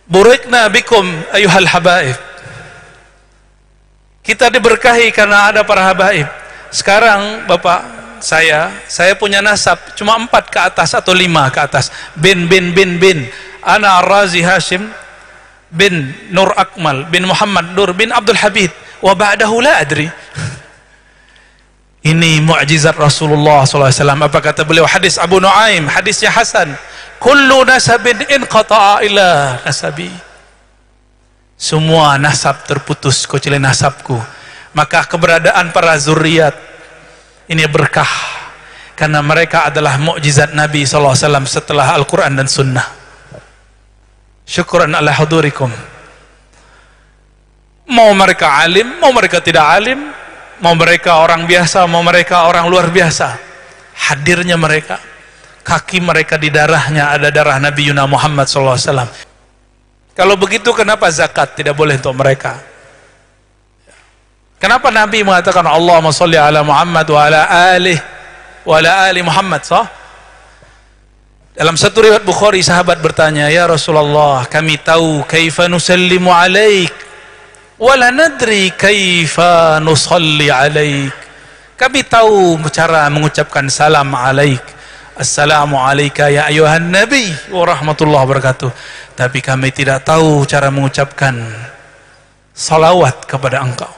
Burikna bikum ayuhal habaib. Kita diberkahi karena ada para habaib. Sekarang Bapak, saya punya nasab cuma 4 ke atas atau 5 ke atas. Bin. Ana Ar-Razi Hashim bin Nur Akmal bin Muhammad Nur bin Abdul Habib wa ba'dahu la adri. Ini mukjizat Rasulullah SAW. Apa kata beliau? Hadis Abu Nuaim, hadisnya Hasan. Kullu nasabin inqata'a ila nasabi. Semua nasab terputus kecuali nasabku. Maka keberadaan para zuriat ini berkah karena mereka adalah mukjizat Nabi SAW setelah Al-Quran dan Sunnah. Syukran ala hudurikum. Mau mereka alim, mau mereka tidak alim, mau mereka orang biasa, mau mereka orang luar biasa, hadirnya mereka, kaki mereka di darahnya ada darah Nabi Yuna Muhammad SAW. Kalau begitu kenapa zakat tidak boleh untuk mereka? Kenapa Nabi mengatakan Allahumma sholli ala Muhammad wa ala ali Muhammad, sah? Dalam satu riwayat Bukhari, sahabat bertanya, ya Rasulullah, kami tahu kaifa nusallimu alaik wa la nadri kaifa nusalli alaik. Kami tahu cara mengucapkan salam alaik, assalamu alayka ya ayuhan nabi wa rahmatullahi wabarakatuh, tapi kami tidak tahu cara mengucapkan salawat kepada engkau.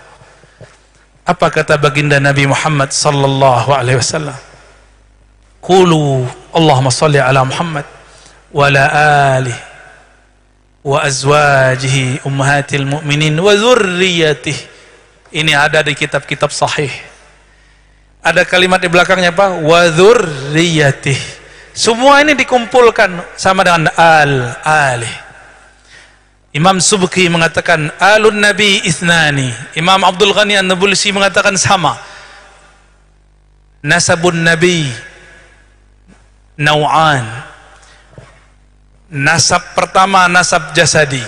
Apa kata baginda Nabi Muhammad sallallahu alaihi wasallam? Qulu Allahumma salli ala Muhammad wa ala alihi wa azwajihi ummahatil mu'minin wa dzurriyyatihi. Ini ada di kitab-kitab sahih. Ada kalimat di belakangnya apa? Wa dzurriyyatihi. Semua ini dikumpulkan sama dengan al-alih. Imam Subki mengatakan alun nabi ithnani. Imam Abdul Ghani An-Nabulsi mengatakan sama. Nasabun nabi nau'an. Nasab pertama nasab jasadi.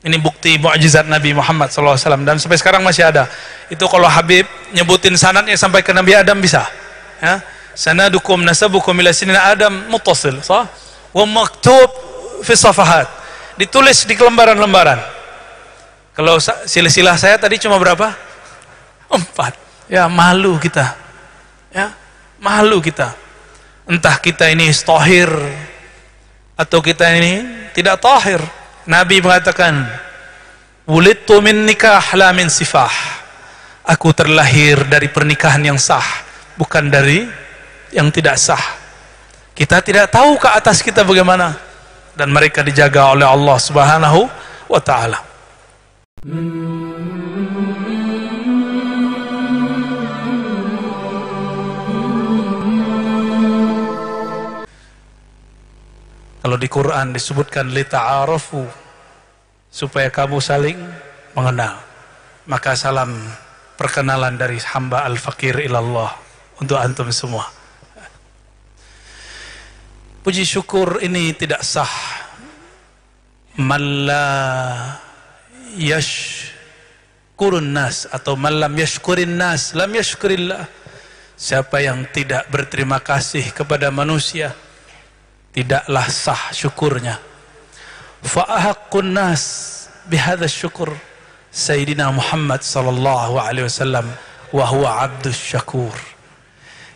Ini bukti mukjizat Nabi Muhammad SAW dan sampai sekarang masih ada. Itu kalau Habib nyebutin sanadnya sampai ke Nabi Adam bisa. Ya? Sanadukum nasabukum ila sinina Adam muttasil, sah? Wa maktub fi safahat. Ditulis di lembaran-lembaran. Kalau silsilah saya tadi cuma berapa? 4. Ya, malu kita. Ya, malu kita. Entah kita ini tahir atau kita ini tidak tahir. Nabi mengatakan, wulidtu min nikah la min sifah. Aku terlahir dari pernikahan yang sah, bukan dari yang tidak sah. Kita tidak tahu ke atas kita bagaimana, dan mereka dijaga oleh Allah Subhanahu wa ta'ala. Kalau di Quran disebutkan lita'arafu, supaya kamu saling mengenal. Maka salam perkenalan dari hamba al-fakir ilallah untuk antum semua. Puji syukur ini tidak sah. Man la yashkurun nas atau man lam yashkurin nas lam yashkurillah. Siapa yang tidak berterima kasih kepada manusia, tidaklah sah syukurnya. Fa'ahaqqun nas bihadha syukur Sayyidina Muhammad sallallahu alaihi wasallam wa huwa abdus syakur.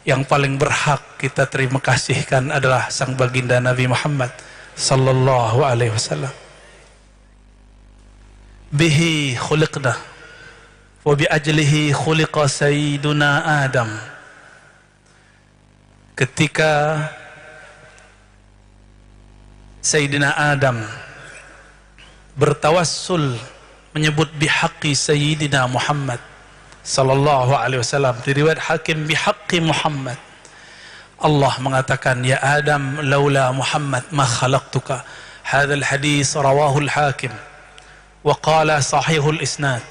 Yang paling berhak kita terima kasihkan adalah sang baginda Nabi Muhammad sallallahu alaihi wasallam. Bihi khuliqna wa bi ajlihi khuliqa sayyiduna Adam. Ketika Sayyidina Adam bertawassul menyebut bihaqqi Sayyidina Muhammad sallallahu alaihi wasallam, di riwayat Hakim bihaqqi Muhammad, Allah mengatakan, ya Adam laula Muhammad ma khalaqtuka. Hadzal hadis rawahu al-Hakim wa qala sahihul isnad.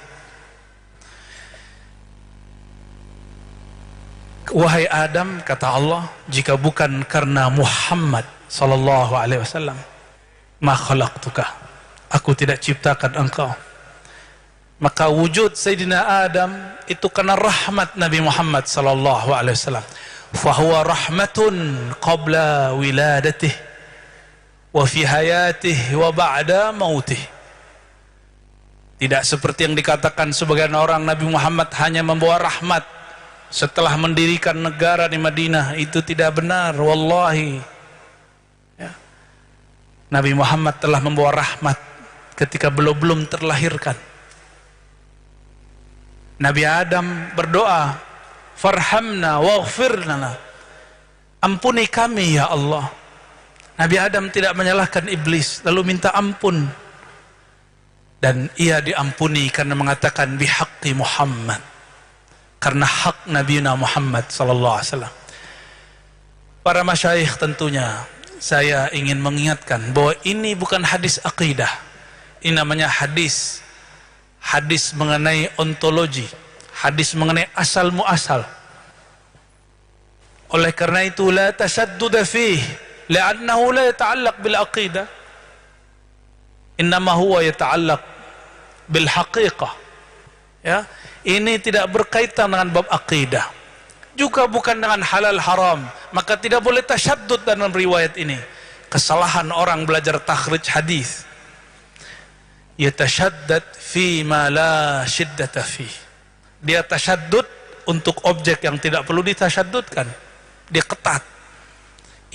Wahai Adam, kata Allah, jika bukan karena Muhammad sallallahu alaihi wasallam, ma khalaqtuka, aku tidak ciptakan engkau. Maka wujud Sayyidina Adam itu karena rahmat Nabi Muhammad sallallahu alaihi wasallam. Fahuwa rahmatun qabla wiladatih wa fi hayatihi wa ba'da mautih. Tidak seperti yang dikatakan sebagian orang, Nabi Muhammad hanya membawa rahmat setelah mendirikan negara di Madinah. Itu tidak benar, wallahi. Ya. Nabi Muhammad telah membawa rahmat ketika belum terlahirkan. Nabi Adam berdoa, farhamna waghfir lana, ampuni kami ya Allah. Nabi Adam tidak menyalahkan iblis, lalu minta ampun, dan ia diampuni karena mengatakan bihaqqi Muhammad, karena hak Nabi Muhammad sallallahu alaihi wasallam. Para masyayikh, tentunya saya ingin mengingatkan bahwa ini bukan hadis akidah, ini namanya hadis mengenai ontologi, hadis mengenai asal muasal. Oleh karena itu la tashaddud fihi li'annahu la yata'allaq bil aqidah, innama huwa yata'allaq bil haqiqah. Ya, ini tidak berkaitan dengan bab akidah, juga bukan dengan halal haram, maka tidak boleh tasyaddud dalam riwayat ini. Kesalahan orang belajar takhrij hadis, yatashaddad fi ma la shiddata fi. Dia tasyaddud untuk objek yang tidak perlu ditasyaddudkan, dia ketat.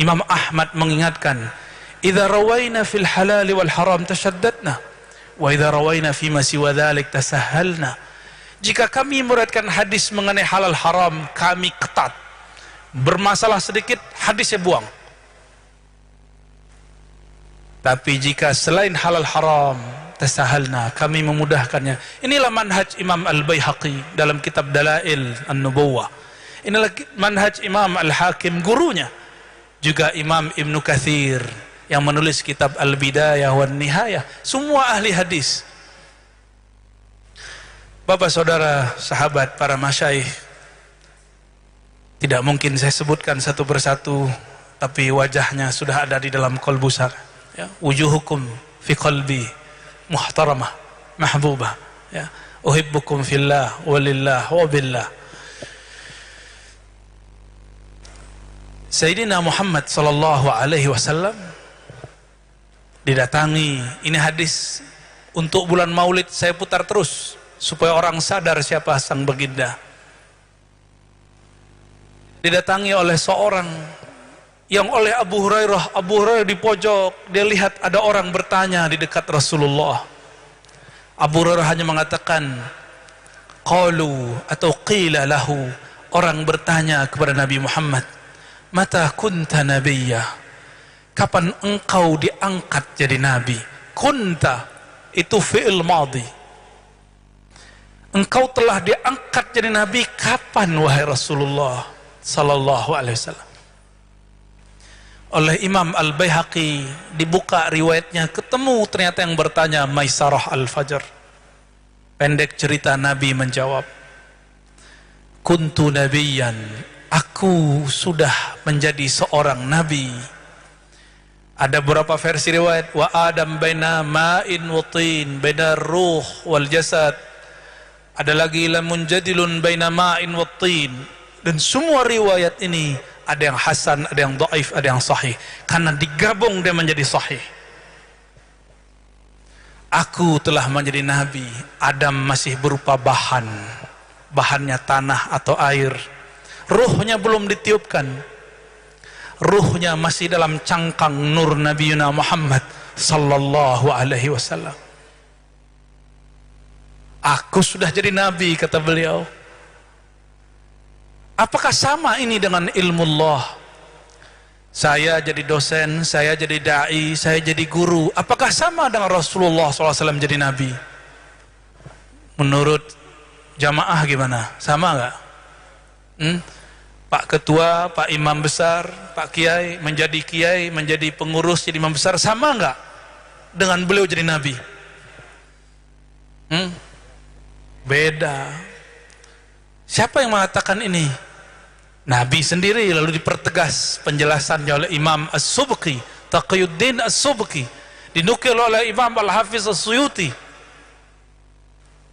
Imam Ahmad mengingatkan, idza rawaina fil halal wal haram tashaddadna wa idza rawaina fi ma siwa dzalik tasahhalna. Jika kami meriwayatkan hadis mengenai halal haram, kami ketat. Bermasalah sedikit, hadisnya buang. Tapi jika selain halal haram, tasahalna, kami memudahkannya. Inilah manhaj Imam Al-Baihaqi dalam kitab Dalail An-Nubuwah. Inilah manhaj Imam Al-Hakim, gurunya. Juga Imam Ibnu Katsir yang menulis kitab Al-Bidayah wan Nihayah. Semua ahli hadis. Bapak, saudara, sahabat, para masyayikh, tidak mungkin saya sebutkan satu persatu, tapi wajahnya sudah ada di dalam qalbu saya. Ya, wujuhukum fi qalbi muhtaramah mahbubah. Ya, uhibbukum fillah walillah wa billah. Sayyidina Muhammad sallallahu alaihi wasallam didatangi, ini hadis untuk bulan Maulid saya putar terus supaya orang sadar siapa sang baginda. Didatangi oleh seorang yang oleh Abu Hurairah di pojok, dia lihat ada orang bertanya di dekat Rasulullah. Abu Hurairah hanya mengatakan qalu atau qila lahu, orang bertanya kepada Nabi Muhammad, mata kunta nabiyya, kapan engkau diangkat jadi nabi? Kunta itu fi'il madhi, engkau telah diangkat jadi nabi kapan wahai Rasulullah sallallahu alaihi wasallam? Oleh Imam Al-Baihaqi dibuka riwayatnya, ketemu ternyata yang bertanya Maisarah Al-Fajr. Pendek cerita, Nabi menjawab, kuntu nabiyyan, aku sudah menjadi seorang nabi. Ada beberapa versi riwayat, wa Adam baina ma'in wa tin, baina ruh wal jasad. Ada lagi la munjadilun baina ma'in wa tin. Dan semua riwayat ini ada yang hasan, ada yang dhaif, ada yang sahih. Karena digabung dia menjadi sahih. Aku telah menjadi nabi. Adam masih berupa bahan, bahannya tanah atau air. Ruhnya belum ditiupkan. Ruhnya masih dalam cangkang nur Nabi Muhammad sallallahu alaihi wasallam. Aku sudah jadi nabi, kata beliau. Apakah sama ini dengan ilmu Allah? Saya jadi dosen, saya jadi da'i, saya jadi guru. Apakah sama dengan Rasulullah SAW jadi nabi? Menurut jamaah gimana? Sama nggak? Pak Ketua, Pak Imam Besar, Pak Kiai, menjadi pengurus, jadi imam besar, sama nggak dengan beliau jadi nabi? Beda. Siapa yang mengatakan ini? Nabi sendiri, lalu dipertegas penjelasannya oleh Imam As-Subki, Taqiyuddin As-Subki, dinukil oleh Imam Al-Hafiz As-Suyuti,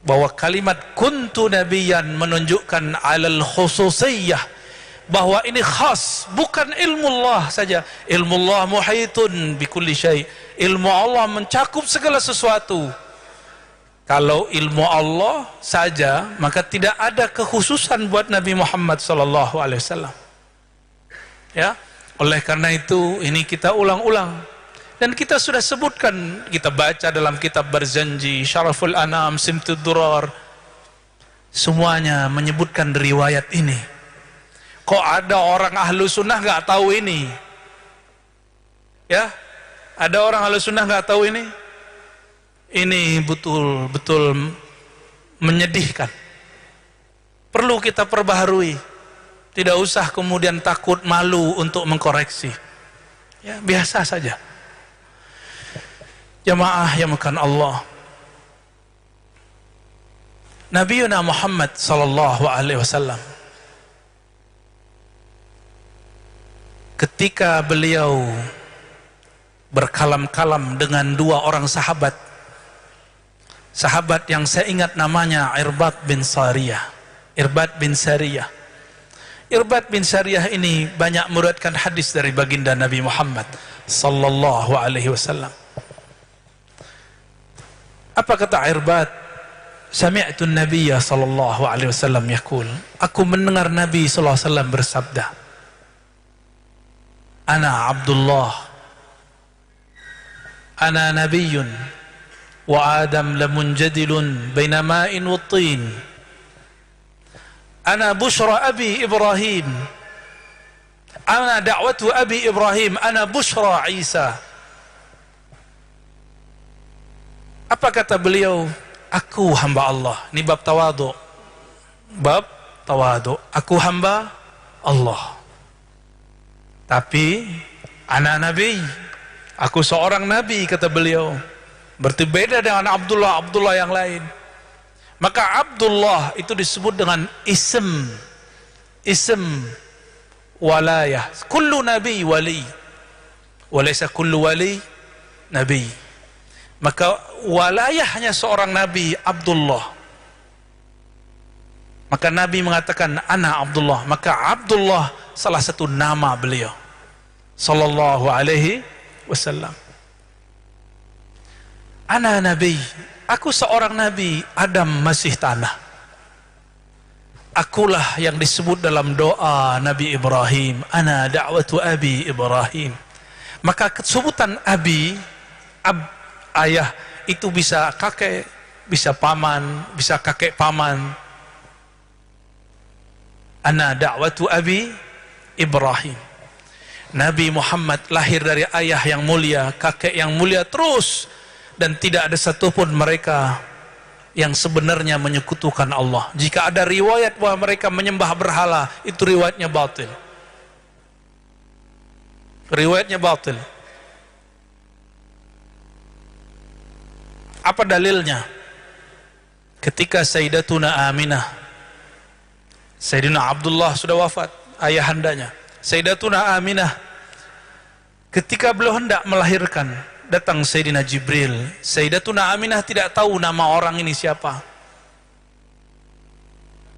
bahwa kalimat kuntu nabiyan menunjukkan alal khususiyah, bahwa ini khas, bukan ilmu Allah saja. Ilmu Allah muhitun bikulli syai'. Ilmu Allah mencakup segala sesuatu. Kalau ilmu Allah saja, maka tidak ada kekhususan buat Nabi Muhammad sallallahu alaihi wasallam. Ya, oleh karena itu ini kita ulang-ulang. Dan kita sudah sebutkan, kita baca dalam kitab Barzanji, Syaraful Anam, Simtud Durar, semuanya menyebutkan riwayat ini. Kok ada orang ahlu sunnah nggak tahu ini? Ya, ada orang ahlu sunnah nggak tahu ini? Ini betul-betul menyedihkan. Perlu kita perbaharui. Tidak usah kemudian takut malu untuk mengkoreksi. Ya, biasa saja. Jamaah yang makan Allah. Nabiuna Muhammad sallallahu alaihi wasallam, ketika beliau berkalam-kalam dengan dua orang sahabat yang saya ingat namanya Irbad bin Sariyah. Irbad bin Sariyah ini banyak meriwayatkan hadis dari baginda Nabi Muhammad sallallahu alaihi wasallam. Apa kata Irbad? Sami'tu an-nabiyya sallallahu alaihi wasallam yaqul, aku mendengar Nabi sallallahu alaihi wasallam bersabda, Ana Abdullah, Ana Nabiyyun, wa Adam lamunjadilun baina ma'in wa tin. Ana bushra Abi Ibrahim, Ana da'watu Abi Ibrahim, Ana bushra Isa. Apa kata beliau? Aku hamba Allah. Ini bab tawadu. Bab tawadu. Aku hamba Allah. Tapi anak nabi, aku seorang nabi, kata beliau. Berarti beda dengan Abdullah yang lain. Maka Abdullah itu disebut dengan ism walayah. Kullu nabi wali, walaysa kullu wali nabi. Maka walayahnya seorang nabi Abdullah. Maka Nabi mengatakan ana Abdullah. Maka Abdullah salah satu nama beliau sallallahu alaihi wasallam. Ana nabi, aku seorang nabi, Adam masih tanah. Akulah yang disebut dalam doa Nabi Ibrahim, ana da'watu Abi Ibrahim. Maka sebutan abi, ayah, itu bisa kakek, bisa paman, bisa kakek paman. Ana da'watu Abi Ibrahim. Nabi Muhammad lahir dari ayah yang mulia, kakek yang mulia terus, dan tidak ada satupun mereka yang sebenarnya menyekutukan Allah. Jika ada riwayat bahwa mereka menyembah berhala, itu riwayatnya batil. Riwayatnya batil. Apa dalilnya? Ketika Sayyidatuna Aminah, Sayyidina Abdullah sudah wafat, ayahandanya. Sayyidatuna Aminah, ketika beliau hendak melahirkan, datang Sayyidina Jibril. Sayyidatuna Aminah tidak tahu nama orang ini siapa.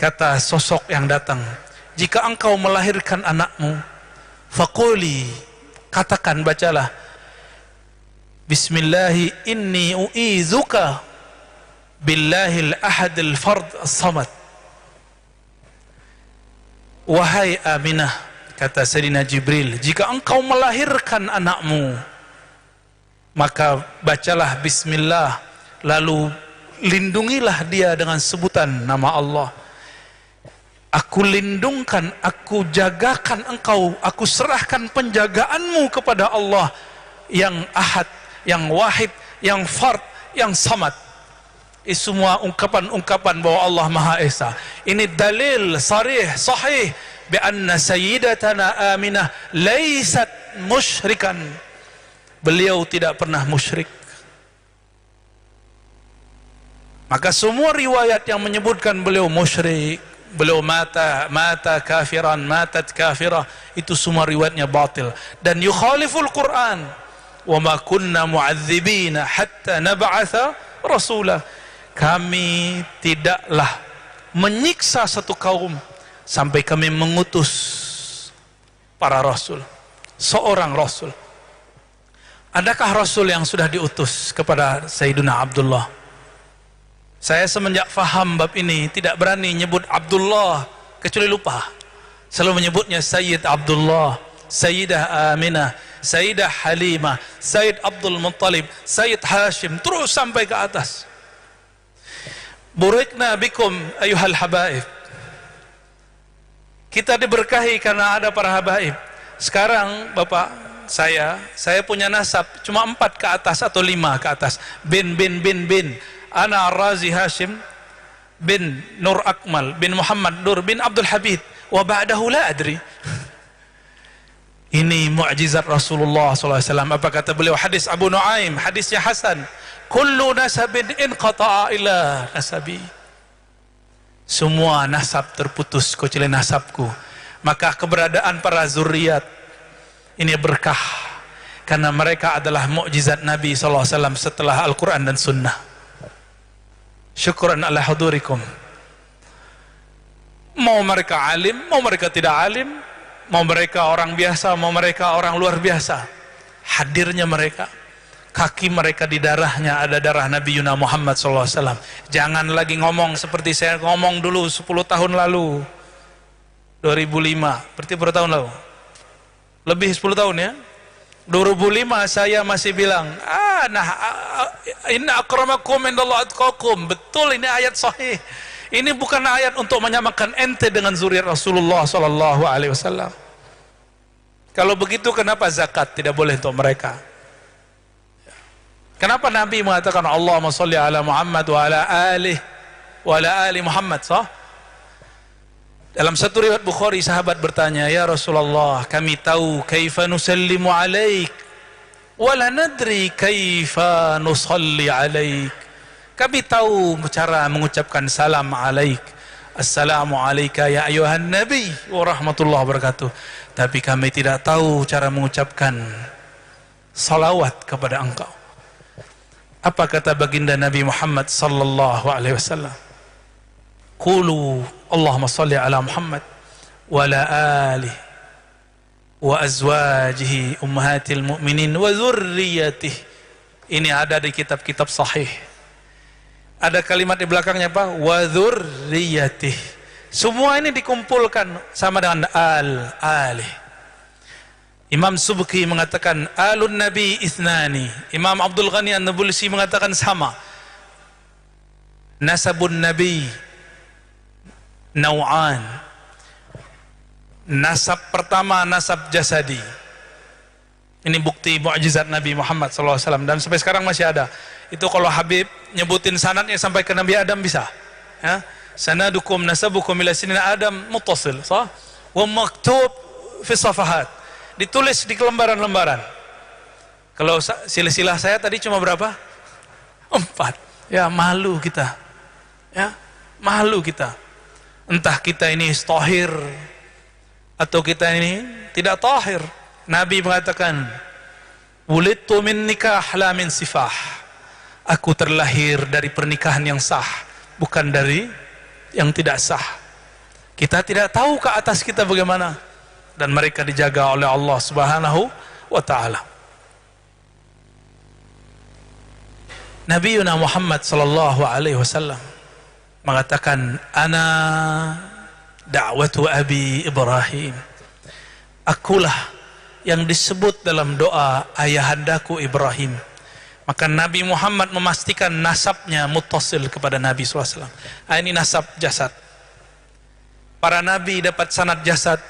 Kata sosok yang datang, jika engkau melahirkan anakmu, faquli, katakan, bacalah, Bismillahi inni u'izuka billahil ahadil fard as-samad. Wahai Aminah, kata Sayyidina Jibril, jika engkau melahirkan anakmu, maka bacalah bismillah, lalu lindungilah dia dengan sebutan nama Allah. Aku lindungkan, aku jagakan engkau, aku serahkan penjagaanmu kepada Allah yang ahad, yang wahid, yang fard, yang samad. Ini semua ungkapan-ungkapan bahwa Allah Maha Esa. Ini dalil sarih, sahih, bi anna sayyidatana Aminah laysat musyrikan. Beliau tidak pernah musyrik. Maka semua riwayat yang menyebutkan beliau musyrik, beliau matat kafirah, itu semua riwayatnya batil dan yukhaliful Quran. Wa ma kunna mu'adzibina hatta nab'atha rasulah. Kami tidaklah menyiksa satu kaum sampai kami mengutus para rasul, seorang rasul. Adakah rasul yang sudah diutus kepada Sayyidina Abdullah? Saya semenjak faham bab ini tidak berani nyebut Abdullah kecuali lupa. Selalu menyebutnya Sayyid Abdullah, Sayyidah Aminah, Sayyidah Halimah, Sayyid Abdul Muttalib, Sayyid Hashim, terus sampai ke atas. Burikna bikum ayuhal habaib. Kita diberkahi karena ada para habaib. Sekarang Bapak, saya punya nasab cuma 4 ke atas atau 5 ke atas. Bin. Ana Ar-Razi Hashim bin Nur Akmal bin Muhammad Nur bin Abdul Habib. Wa ba'dahu la adri. Ini mukjizat Rasulullah SAW. Apa kata beliau? Hadis Abu Nuaim, hadisnya Hasan. Kullu nasabin inqata'a ila nasabi. Semua nasab terputus kecuali nasabku. Maka keberadaan para zuriat ini berkah karena mereka adalah mukjizat Nabi SAW setelah Al-Quran dan Sunnah. Syukran ala hudurikum. Mau mereka alim, mau mereka tidak alim, mau mereka orang biasa, mau mereka orang luar biasa, hadirnya mereka, kaki mereka di darahnya ada darah Nabi Yuna Muhammad SAW. Jangan lagi ngomong seperti saya ngomong dulu 10 tahun lalu, 2005, berarti berapa tahun lalu? Lebih 10 tahun ya. 2005 saya masih bilang, inna akramakum indallahi atqakum. Betul, ini ayat sahih. Ini bukan ayat untuk menyamakan ente dengan zuriat Rasulullah SAW. Kalau begitu kenapa zakat tidak boleh untuk mereka? Kenapa Nabi mengatakan Allahumma sholli ala Muhammad wa ala ali Muhammad, sah? Dalam satu riwayat Bukhari, sahabat bertanya, ya Rasulullah, kami tahu kaifa nusallimu alaik wa la nadri kaifa nusalli alaik. Kami tahu cara mengucapkan salam alaik, assalamu alayka ya ayuhan nabi wa rahmatullahi wabarakatuh, tapi kami tidak tahu cara mengucapkan salawat kepada engkau. Apa kata baginda Nabi Muhammad sallallahu alaihi wasallam? Qulu Allahumma salli ala Muhammad wa ala alihi wa azwajihi ummahatil mu'minin wa dzurriyyatihi. Ini ada di kitab-kitab sahih. Ada kalimat di belakangnya apa? Wa dzurriyyatihi. Semua ini dikumpulkan sama dengan al-alih. Imam Subki mengatakan alun nabi ithnani. Imam Abdul Ghani An-Nabulsi mengatakan sama. Nasabun nabi nau'an. Nasab pertama nasab jasadi. Ini bukti mukjizat Nabi Muhammad SAW dan sampai sekarang masih ada. Itu kalau Habib nyebutin sanadnya sampai ke Nabi Adam bisa. Ya? Sanadukum nasabukum ila sinina Adam muttasil, sah? Wa maktub fi safahat. Ditulis di lembaran-lembaran. Kalau silsilah saya tadi cuma berapa? 4. Ya, malu kita. Ya, malu kita. Entah kita ini tahir atau kita ini tidak tahir. Nabi mengatakan, "Wulidtu min nikah la min sifah." Aku terlahir dari pernikahan yang sah, bukan dari yang tidak sah. Kita tidak tahu ke atas kita bagaimana, dan mereka dijaga oleh Allah Subhanahu wa taala. Nabi Muhammad sallallahu alaihi wasallam mengatakan, "Ana da'watu Abi Ibrahim." Akulah yang disebut dalam doa ayahandaku Ibrahim. Maka Nabi Muhammad memastikan nasabnya muttasil kepada Nabi SAW. Ini nasab jasad. Para nabi dapat sanad jasad,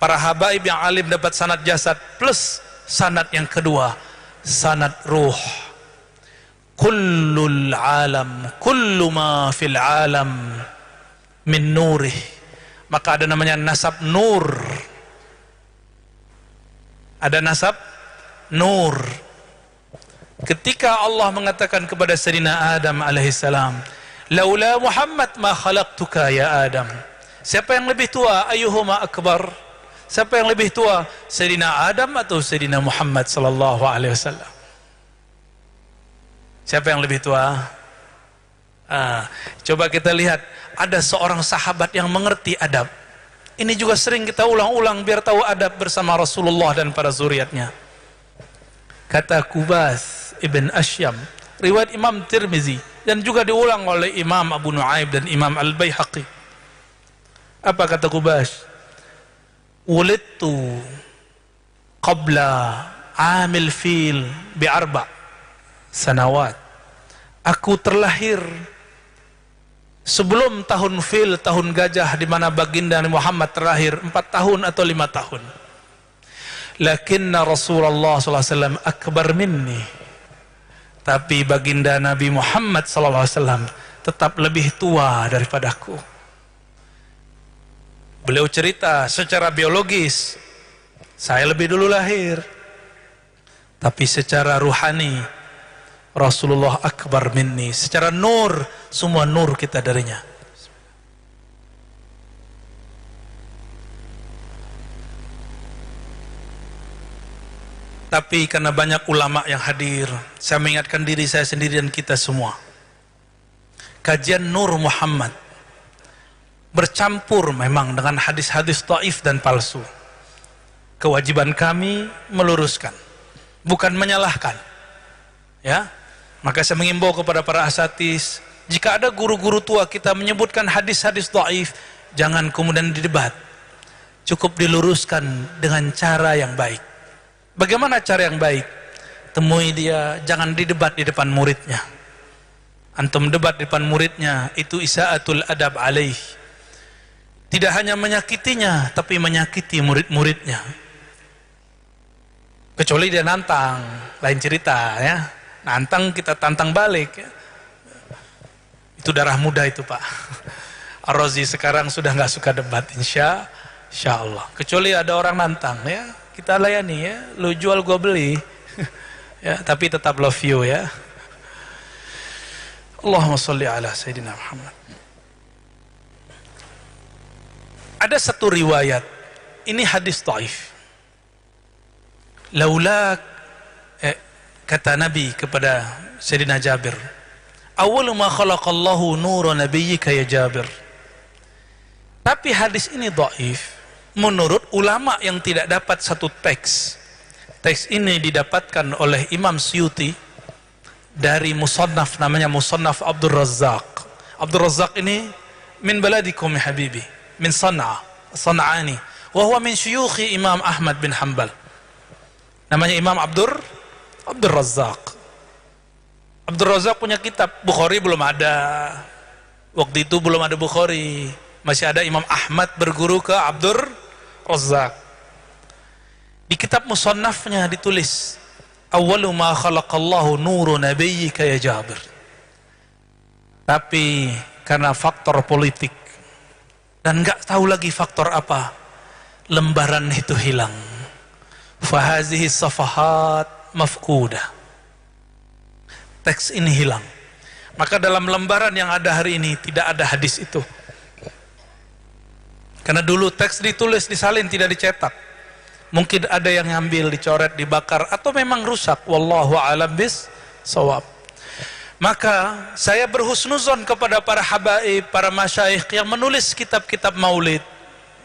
para habaib yang alim dapat sanad jasad, plus sanad yang kedua, sanad ruh. Kullul alam, kullu ma fil alam min nurih. Maka ada namanya nasab nur. Ada nasab nur. Ketika Allah mengatakan kepada Sayyidina Adam alaihissalam, "Laula Muhammad ma khalaqtuka ya Adam." Siapa yang lebih tua? Ayyuhuma akbar? Siapa yang lebih tua? Sayyidina Adam atau Sayyidina Muhammad sallallahu alaihi wasallam? Siapa yang lebih tua? Coba kita lihat, ada seorang sahabat yang mengerti adab. Ini juga sering kita ulang-ulang biar tahu adab bersama Rasulullah dan para zuriatnya. Kata Kubas ibn Asyam, riwayat Imam Tirmizi, dan juga diulang oleh Imam Abu Nu'aib dan Imam Al-Baihaqi. Apa kata Kubas? Wulidtu qabla amil fil bi4 sanawat. Aku terlahir sebelum tahun fil, tahun gajah, di mana baginda Muhammad terlahir 4 tahun atau 5 tahun. Lakinna Rasulullah SAW akbar minni. Tapi baginda Nabi Muhammad SAW tetap lebih tua daripadaku. Beliau cerita secara biologis, saya lebih dulu lahir. Tapi secara ruhani, Rasulullah akbar minni. Secara nur, semua nur kita darinya. Tapi karena banyak ulama yang hadir, saya mengingatkan diri saya sendiri dan kita semua. Kajian Nur Muhammad bercampur memang dengan hadis-hadis dhaif dan palsu. Kewajiban kami meluruskan, bukan menyalahkan. Ya, maka saya mengimbau kepada para asatidz, jika ada guru-guru tua kita menyebutkan hadis-hadis dhaif, jangan kemudian didebat. Cukup diluruskan dengan cara yang baik. Bagaimana cara yang baik? Temui dia, jangan didebat di depan muridnya. Antum debat di depan muridnya, itu isa'atul adab alaih. Tidak hanya menyakitinya, tapi menyakiti murid-muridnya. Kecuali dia nantang, lain cerita ya. Nantang, kita tantang balik ya. Itu darah muda itu Pak. Ar-Razi sekarang sudah nggak suka debat, insya Allah. Kecuali ada orang nantang ya, kita layani ya. Lu jual gua beli ya, tapi tetap love you ya. Allahumma sholli ala Sayyidina Muhammad. Ada satu riwayat, ini hadis dhaif. Laulak, kata Nabi kepada Sayyidina Jabir, awwalu ma khalaqallahu nura nabiyyika ya Jabir. Tapi hadis ini dhaif menurut ulama yang tidak dapat satu teks. Teks ini didapatkan oleh Imam Suyuti dari musannaf, namanya Musannaf Abdul Razzaq. Abdul Razzaq ini min baladikum ya habibi, min San'ani, wa huwa min syuyukhi Imam Ahmad bin Hanbal. Namanya Imam Abdul Razzaq. Abdul Razzaq punya kitab. Bukhari belum ada. Waktu itu belum ada Bukhari. Masih ada Imam Ahmad berguru ke Abdul Razzaq. Di kitab musannafnya ditulis, awwalu ma khalaqallahu nuru nabiyyika ya Jabir. Tapi karena faktor politik dan nggak tahu lagi faktor apa, lembaran itu hilang. Fahazihi safahat mafqudah. Teks ini hilang. Maka dalam lembaran yang ada hari ini tidak ada hadis itu. Karena dulu teks ditulis, disalin, tidak dicetak. Mungkin ada yang ngambil, dicoret, dibakar, atau memang rusak. Wallahu a'lam bis-shawab. Maka saya berhusnuzon kepada para habaib, para masyayikh yang menulis kitab-kitab maulid,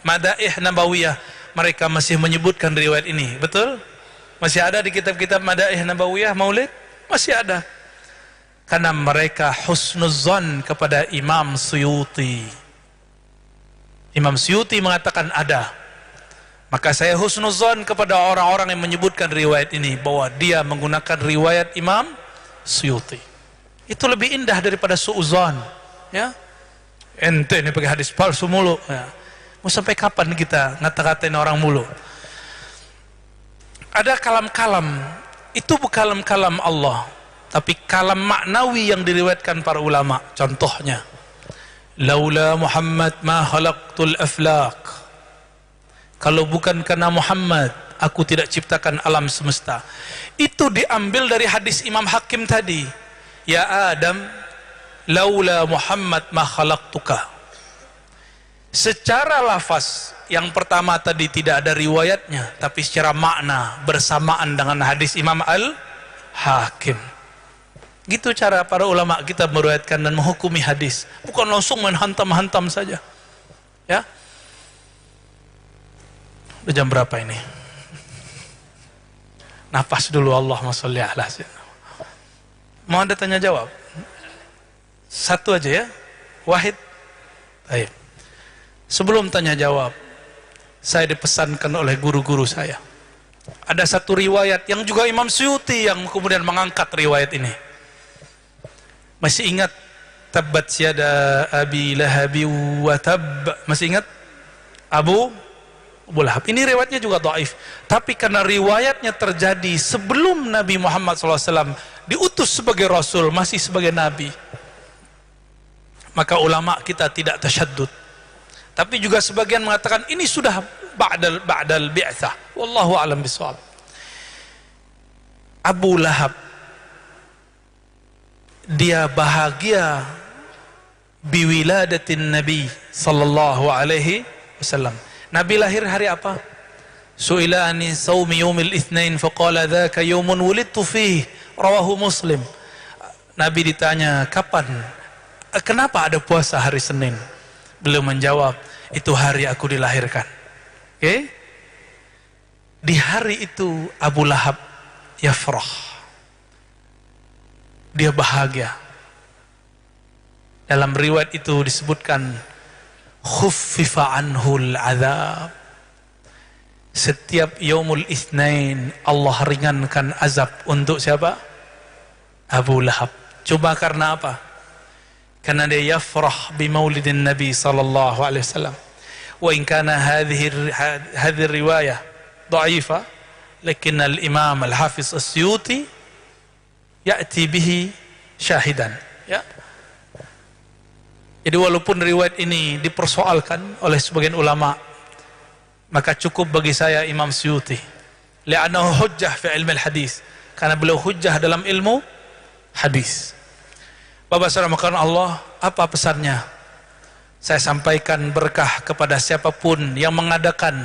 madaih nabawiyah. Mereka masih menyebutkan riwayat ini. Betul? Masih ada di kitab-kitab madaih nabawiyah maulid? Masih ada. Karena mereka husnuzon kepada Imam Suyuti. Imam Suyuti mengatakan ada. Maka saya husnuzon kepada orang-orang yang menyebutkan riwayat ini, bahwa dia menggunakan riwayat Imam Suyuti. Itu lebih indah daripada suuzon. Ya, ente ini pakai hadis palsu mulu. Ya. Mau sampai kapan kita ngata-ngatain orang mulu? Ada kalam-kalam, itu bukan kalam Allah, tapi kalam maknawi yang diriwayatkan para ulama. Contohnya, laula Muhammad ma khalaqtul aflaq. Kalau bukan karena Muhammad, aku tidak ciptakan alam semesta. Itu diambil dari hadis Imam Hakim tadi. Ya Adam, laula Muhammad ma khalaqtuka. Secara lafaz yang pertama tadi tidak ada riwayatnya, tapi secara makna bersamaan dengan hadis Imam Al-Hakim. Gitu cara para ulama kita meriwayatkan dan menghukumi hadis, bukan langsung main hantam-hantam saja. Ya. Udah jam berapa ini? Nafas dulu, Allahumma sholli ala sayyidina. Mau ada tanya jawab? Satu aja ya, wahid. Baik. Sebelum tanya jawab, saya dipesankan oleh guru-guru saya. Ada satu riwayat yang juga Imam Suyuti yang kemudian mengangkat riwayat ini. Masih ingat tabbat yada abi lahabi wa tab? Masih ingat? Abu Lahab. Ini riwayatnya juga dhaif, tapi karena riwayatnya terjadi sebelum Nabi Muhammad SAW diutus sebagai Rasul, masih sebagai Nabi, maka ulama kita tidak tasyaddud. Tapi juga sebagian mengatakan ini sudah ba'dal bi'tsah. Wallahu a'lam bishawab. Abu Lahab, dia bahagia biwiladatin Nabi sallallahu alaihi wasallam. Nabi lahir hari apa? Su'ila ani saumi yaumil itsnain faqala dzaka yaumun wulidtu fihi, rawahu Muslim. Nabi ditanya, kapan? Kenapa ada puasa hari Senin? Beliau menjawab, itu hari aku dilahirkan. Oke? Di hari itu Abu Lahab yafrah. Dia bahagia. Dalam riwayat itu disebutkan khuffifa anhul azab. Setiap yaumul itsnain Allah ringankan azab untuk siapa? Abu Lahab. Coba karena apa? Karena dia yafrah bi maulidin Nabi sallallahu alaihi wasallam. Wa in kana hadhihi riwayah dhaifah, lakin al-Imam al-Hafiz as-Suyuti ya'ti bihi syahidan. Ya. Jadi walaupun riwayat ini dipersoalkan oleh sebagian ulama, maka cukup bagi saya Imam Suyuti, li'annahu hujjah fi ilmu al-hadis, karena beliau hujjah dalam ilmu hadis. Bapak saudara makanan Allah, apa pesannya? Saya sampaikan berkah kepada siapapun yang mengadakan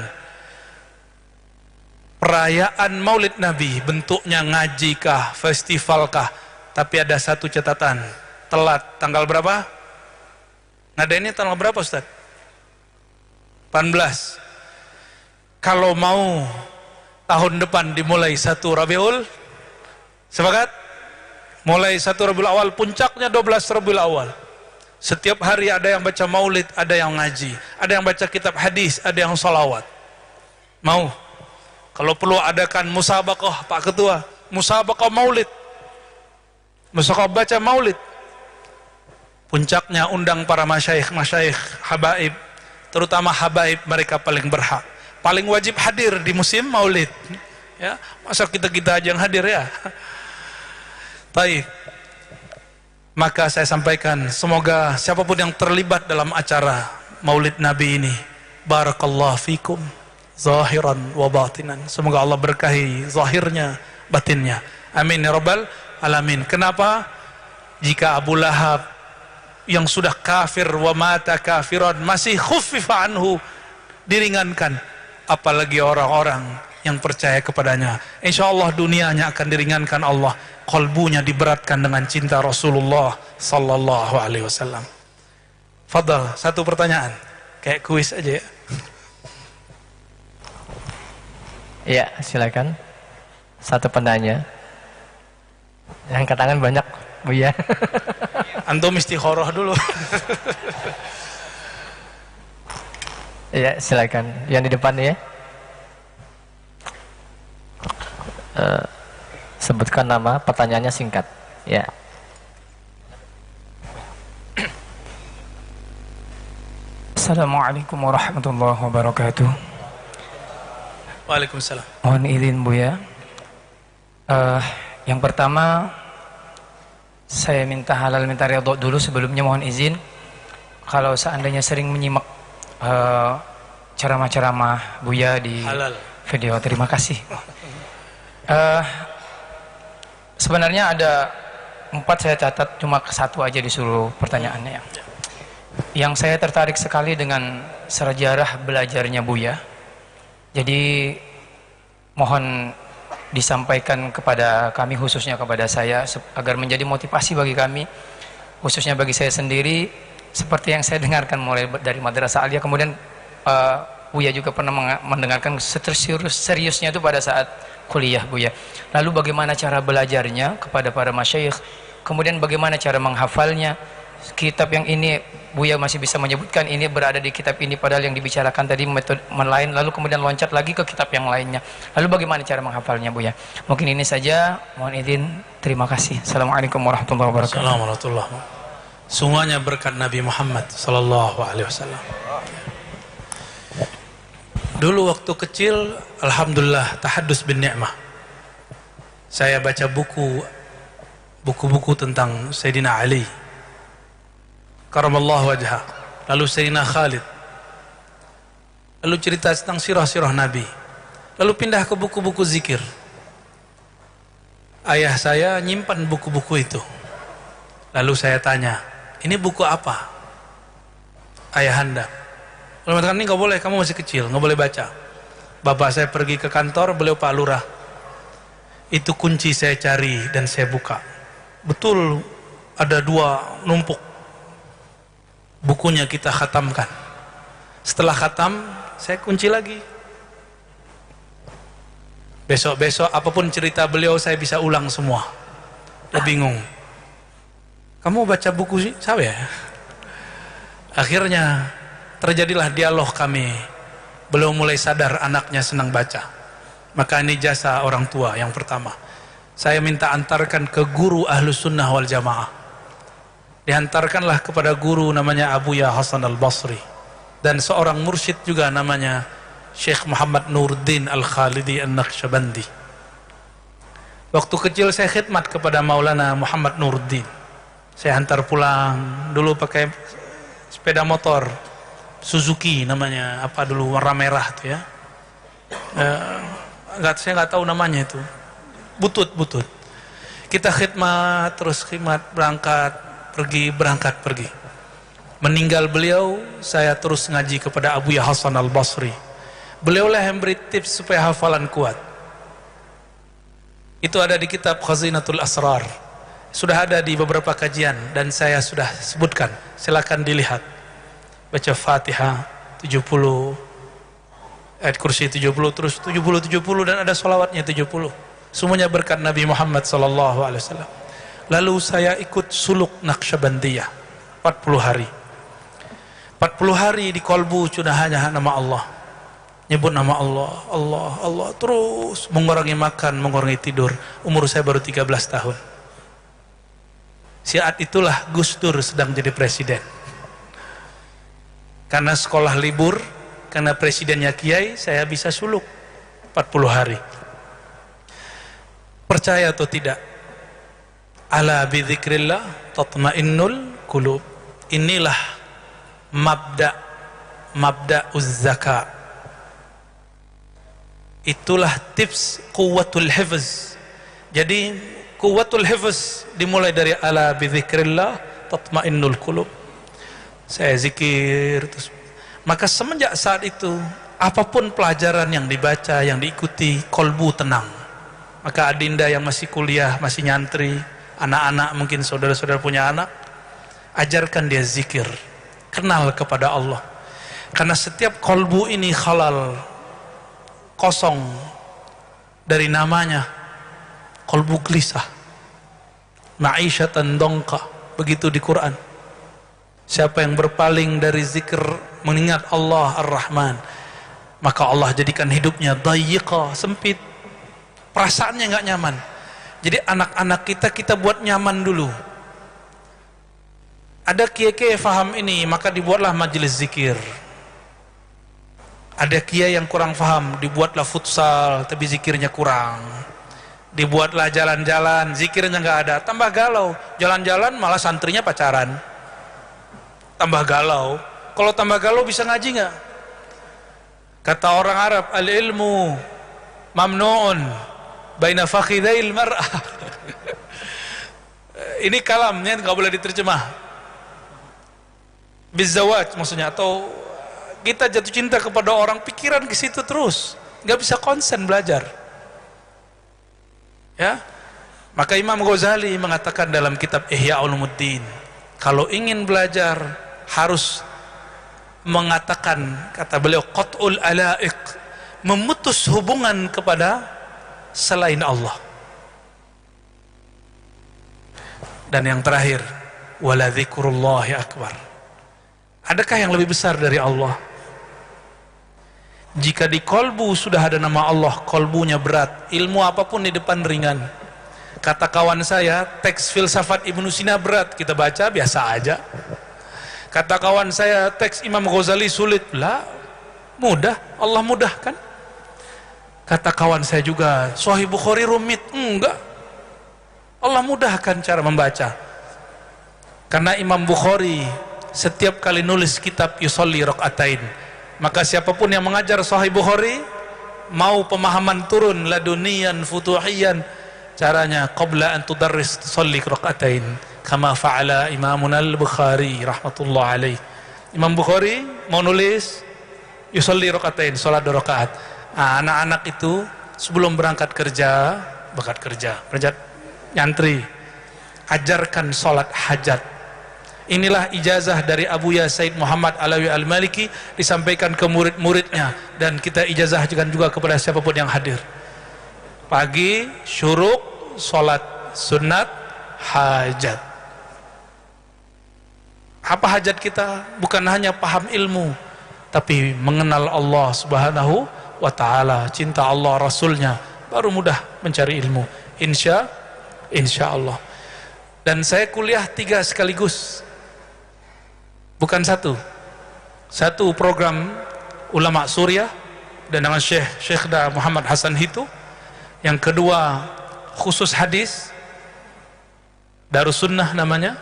perayaan Maulid Nabi, bentuknya ngaji kah, festival kah, tapi ada satu catatan, telat. Tanggal berapa? Ngadainnya tanggal berapa Ustaz? 18. Kalau mau tahun depan dimulai 1 Rabiul, sepakat? Mulai 1 Rabiul Awal, puncaknya 12 Rabiul Awal. Setiap hari ada yang baca maulid, ada yang ngaji, ada yang baca kitab hadis, ada yang salawat. Mau? Kalau perlu adakan musabaqah, Pak Ketua, musabaqah maulid, musabaqah baca maulid. Puncaknya undang para masyaikh, habaib, terutama habaib, mereka paling berhak, paling wajib hadir di musim maulid. Ya, masa kita aja yang hadir ya? Baik. Maka saya sampaikan, semoga siapapun yang terlibat dalam acara Maulid Nabi ini, barakallahu fikum zahiran wa batinan. Semoga Allah berkahi zahirnya, batinnya. Amin ya rabbal alamin. Kenapa? Jika Abu Lahab yang sudah kafir wa mata kafiran masih khuffifa anhu, diringankan, apalagi orang-orang yang percaya kepadanya. Insyaallah dunianya akan diringankan Allah, qalbunya diberatkan dengan cinta Rasulullah sallallahu alaihi wasallam. Fadal, satu pertanyaan, kayak kuis aja ya. Iya, silakan. Satu penanya. Yang angkat tangan banyak, Bu ya. Antum istikharah dulu. Iya, silakan. Yang di depan ya. Sebutkan nama, pertanyaannya singkat. Ya. Assalamualaikum warahmatullahi wabarakatuh. Waalaikumsalam. Mohon izin Bu ya. Yang pertama, saya minta halal minta ridho dulu sebelumnya. Mohon izin kalau seandainya sering menyimak ceramah-ceramah Buya di Halal. video. Terima kasih. Sebenarnya ada 4 saya catat, cuma satu aja disuruh pertanyaannya. Yang saya tertarik sekali dengan sejarah belajarnya Buya. Jadi mohon disampaikan kepada kami, khususnya kepada saya, agar menjadi motivasi bagi kami, khususnya bagi saya sendiri, seperti yang saya dengarkan mulai dari Madrasah Aliyah, kemudian Buya juga pernah mendengarkan seriusnya itu pada saat kuliah Buya. Lalu bagaimana cara belajarnya kepada para masyayikh, kemudian bagaimana cara menghafalnya. Kitab yang ini Buya masih bisa menyebutkan ini berada di kitab ini, padahal yang dibicarakan tadi metode lain, lalu kemudian loncat lagi ke kitab yang lainnya. Lalu bagaimana cara menghafalnya Buya? Mungkin ini saja, mohon izin, terima kasih. Assalamualaikum warahmatullahi wabarakatuh. Assalamualaikum warahmatullahi wabarakatuh. Semuanya berkat Nabi Muhammad sallallahu alaihi wasallam. Dulu waktu kecil, alhamdulillah, tahaddus bin ni'mah. Saya baca buku-buku tentang Sayyidina Ali karamallahu wajhah, lalu Sayyidina Khalid, lalu cerita tentang sirah-sirah Nabi, lalu pindah ke buku-buku zikir. Ayah saya nyimpan buku-buku itu. Lalu saya tanya, ini buku apa ayahanda? Lalu mengatakan, ini gak boleh, kamu masih kecil, gak boleh baca. Bapak saya pergi ke kantor, beliau Pak Lurah. Itu kunci saya cari dan saya buka. Betul ada 2 numpuk. Bukunya kita khatamkan. Setelah khatam, saya kunci lagi. Besok-besok apapun cerita beliau saya bisa ulang semua. Udah bingung. Kamu baca buku sih? Saya ya? Akhirnya terjadilah dialog kami. Beliau mulai sadar anaknya senang baca. Maka ini jasa orang tua yang pertama. Saya minta antarkan ke guru Ahlus Sunnah wal Jamaah. Dihantarkanlah kepada guru namanya Abuya Hasan al-Basri, dan seorang mursyid juga namanya Syekh Muhammad Nuruddin al-Khalidi an-Naqsyabandi. Waktu kecil saya khidmat kepada Maulana Muhammad Nuruddin. Saya hantar pulang, dulu pakai sepeda motor Suzuki namanya, apa dulu, warna merah tuh ya. Saya nggak tahu namanya itu. Butut. Kita khidmat, terus khidmat, berangkat pergi. Meninggal beliau, saya terus ngaji kepada Abuya Hasan al-Basri. Beliaulah yang beri tips supaya hafalan kuat. Itu ada di kitab Khazinatul Asrar. Sudah ada di beberapa kajian dan saya sudah sebutkan. Silakan dilihat. Baca Fatihah 70, ayat kursi 70, terus 70 dan ada sholawatnya 70. Semuanya berkat Nabi Muhammad sallallahu alaihi wasallam. Lalu saya ikut suluk Naqsyabandiyah 40 hari. 40 hari di kolbu sudah hanya nama Allah. Nyebut nama Allah, Allah, terus mengurangi makan, mengurangi tidur. Umur saya baru 13 tahun. Saat itulah Gus Dur sedang jadi presiden. Karena sekolah libur, karena presidennya kiai, saya bisa suluk 40 hari. Percaya atau tidak? Ala bidzikrillah tatmainnul qulub. Inilah mabda'uz zakat. Itulah tips quwwatul hifz. Jadi quwwatul hifz dimulai dari ala bidzikrillah tatmainnul qulub. Saya zikir terus. Maka semenjak saat itu, apapun pelajaran yang dibaca, yang diikuti, kolbu tenang. Maka adinda yang masih kuliah, masih nyantri, anak-anak mungkin saudara-saudara punya anak, ajarkan dia zikir, kenal kepada Allah. Karena setiap kolbu ini khalal, kosong dari namanya, kolbu gelisah, ma'isyatan dongka, begitu di Quran. Siapa yang berpaling dari zikir, mengingat Allah Ar-Rahman, maka Allah jadikan hidupnya dayiqa, sempit, perasaannya nggak nyaman. Jadi anak-anak kita buat nyaman dulu. Ada kiai-kiai faham ini, maka dibuatlah majelis zikir. Ada kiai yang kurang faham, dibuatlah futsal tapi zikirnya kurang. Dibuatlah jalan-jalan, zikirnya nggak ada, tambah galau. Jalan-jalan malah santrinya pacaran, tambah galau. Kalau tambah galau bisa ngaji nggak? Kata orang Arab, al-ilmu mamnu'un baina fakhidail mar'ah. Ini kalamnya nggak boleh diterjemah bizawaj, maksudnya, atau kita jatuh cinta kepada orang, pikiran ke situ terus, nggak bisa konsen belajar. Ya, maka Imam Ghazali mengatakan dalam kitab Ihya Ulumuddin, kalau ingin belajar harus mengatakan, kata beliau, qat'ul ala'iq, memutus hubungan kepada selain Allah. Dan yang terakhir, wala dzikrullahi akbar. Adakah yang lebih besar dari Allah? Jika di kolbu sudah ada nama Allah, kolbunya berat, ilmu apapun di depan ringan. Kata kawan saya, teks filsafat Ibnu Sina berat, kita baca biasa aja. Kata kawan saya, teks Imam Ghazali sulit, lah mudah, Allah mudahkan. Kata kawan saya juga, Sahih Bukhari rumit, enggak, Allah mudahkan cara membaca. Karena Imam Bukhari setiap kali nulis kitab yusolli rakaatain, maka siapapun yang mengajar Sahih Bukhari, mau pemahaman turun laduniyan futuhiyan, caranya qabla an tudarris tusolli rakaatain kama fa'ala Imamuna al-Bukhari rahmatullah alaih. Imam Bukhari mau nulis yusolli rakaatain, salat 2 rakaat. Anak-anak itu sebelum berangkat kerja nyantri, ajarkan salat hajat. Inilah ijazah dari Abuya Said Muhammad Alawi Al-Maliki, disampaikan ke murid-muridnya, dan kita ijazahkan juga kepada siapapun yang hadir. Pagi syuruk, salat sunat, hajat. Apa hajat kita? Bukan hanya paham ilmu, tapi mengenal Allah Subhanahu wa ta'ala, cinta Allah Rasulnya, baru mudah mencari ilmu. Insya Allah. Dan saya kuliah 3 sekaligus, bukan satu program ulama Suriah dan dengan Syekh Muhammad Hasan Hitu. Yang kedua khusus hadis, Darus Sunnah namanya,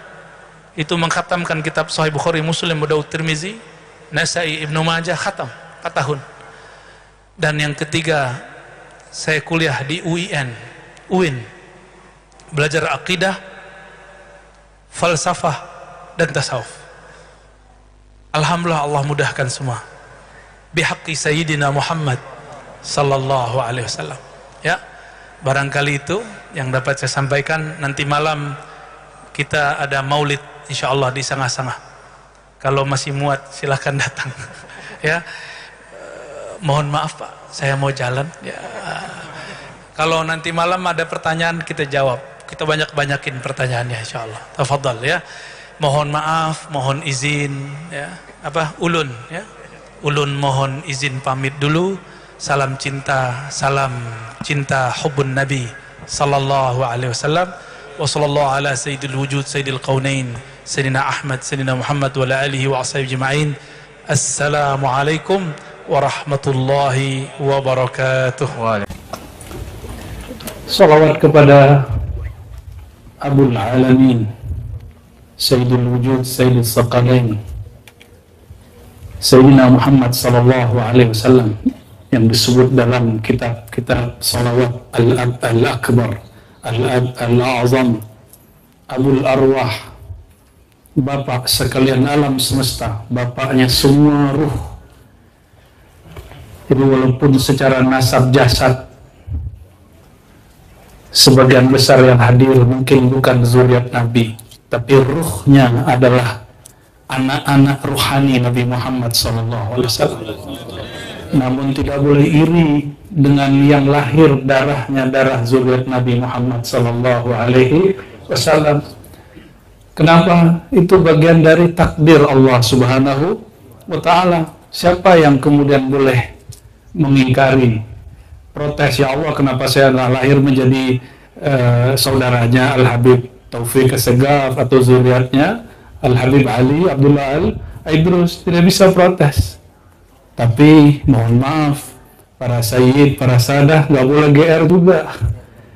itu mengkhatamkan kitab Sahih Bukhari, Muslim, Abu Daud, Tirmizi, Nasai, Ibnu Majah, khatam 4 tahun. Dan yang ketiga, saya kuliah di UIN, belajar akidah, falsafah, dan tasawuf. Alhamdulillah, Allah mudahkan semua. Bihaqqi Sayyidina Muhammad sallallahu alaihi wasallam. Ya, barangkali itu yang dapat saya sampaikan. Nanti malam kita ada maulid insyaallah di Sangah-Sangah. Kalau masih muat silahkan datang. Ya, mohon maaf Pak, saya mau jalan. Ya. Kalau nanti malam ada pertanyaan kita jawab. Kita banyakin pertanyaannya insyaallah. Tafadhal ya. Mohon maaf, mohon izin ya. Ulun ya. Ulun mohon izin pamit dulu. Salam cinta hubbun Nabi sallallahu alaihi wasallam. Wa sallallahu ala sayyidil wujud sayyidil qaunain sayyidina Ahmad sayyidina Muhammad wa ala alihi wa ashabihi ajma'in. Assalamualaikum warahmatullahi wabarakatuh. Salawat kepada Abul Alamin, Sayyidul Wujud, Sayyidul Saqalain, Sayyidina Muhammad sallallahu alaihi wasallam, yang disebut dalam kitab salawat Al-Ab Al-Akbar, Al-Ab Al-Azam, Abul Arwah, Bapak sekalian alam semesta, bapaknya semua ruh. Itu walaupun secara nasab jasad sebagian besar yang hadir mungkin bukan zuriat Nabi, tapi ruhnya adalah anak-anak ruhani Nabi Muhammad SAW. Namun tidak boleh iri dengan yang lahir darahnya darah zuriat Nabi Muhammad SAW. Kenapa? Itu bagian dari takdir Allah Subhanahu wa Ta'ala. Siapa yang kemudian boleh mengingkari, protes, ya Allah kenapa saya lahir menjadi saudaranya Al-Habib Taufik Assegaf atau zuriatnya Al-Habib Ali Abdullah Al-Aidrus. Tidak bisa protes, tapi mohon maaf, para sayyid, para sadah nggak boleh GR juga.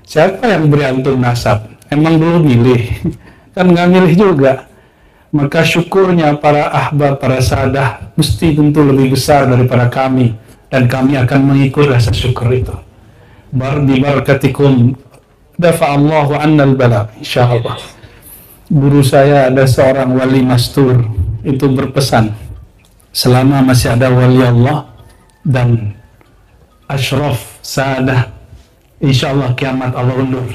Siapa yang beri antum nasab? Emang dulu milih? Kan nggak milih juga. Maka syukurnya para ahbab, para sadah mesti tentu lebih besar daripada kami, dan kami akan mengikut rasa syukur itu. Bi barakatikum dafa'allahu annal bala, insyaallah. Guru saya ada seorang wali mastur, itu berpesan, selama masih ada wali Allah dan asyraf sadah, insyaallah kiamat Allah undur.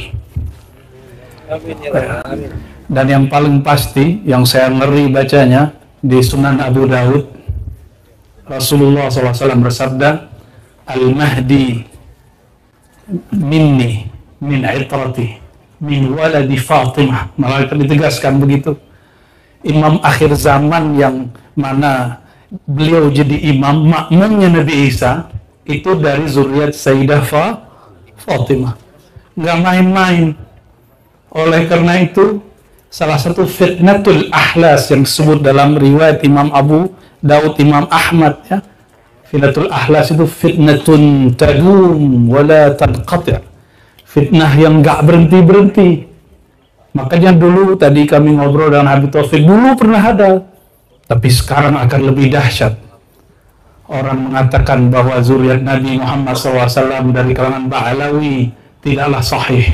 Dan yang paling pasti, yang saya ngeri bacanya di Sunan Abu Daud, Rasulullah SAW bersabda, Al-Mahdi minni, min itrati, min waladi Fatimah. Malah ditegaskan begitu. Imam akhir zaman yang mana beliau jadi imam, makmumnya Nabi Isa, itu dari zuriat Sayyidah Fatimah. Nggak main-main. Oleh karena itu, salah satu fitnatul ahlas yang disebut dalam riwayat Imam Abu Daud, Imam Ahmad, ya, fitnatul ahlas itu fitnatun tadum wala tanqati', fitnah yang nggak berhenti-berhenti. Makanya dulu tadi kami ngobrol dengan Habib Taufik, dulu pernah ada, tapi sekarang akan lebih dahsyat. Orang mengatakan bahwa zuriat Nabi Muhammad SAW dari kalangan Ba'alawi tidaklah sahih.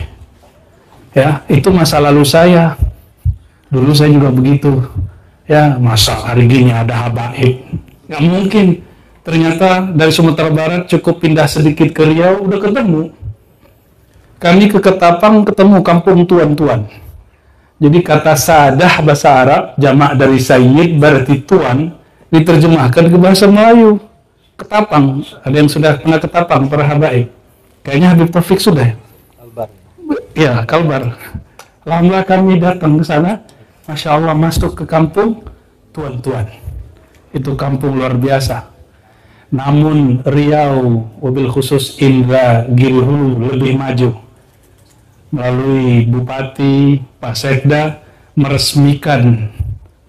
Ya, itu masa lalu saya. Dulu saya juga begitu. Ya, masa hari gini ada habaib? Nggak mungkin. Ternyata dari Sumatera Barat cukup pindah sedikit ke Riau, udah ketemu. Kami ke Ketapang ketemu kampung tuan-tuan. Jadi kata sadah bahasa Arab, jamak dari sayyid berarti tuan, diterjemahkan ke bahasa Melayu. Ketapang. Ada yang sudah pernah Ketapang, para habaib? Kayaknya Habib Taufik sudah ya? Ya, Kalbar. Alhamdulillah kami datang ke sana, Masya Allah masuk ke kampung tuan-tuan. Itu kampung luar biasa. Namun Riau, wabil khusus Indra Gilhulu lebih maju. Melalui Bupati, Pak Sekda, meresmikan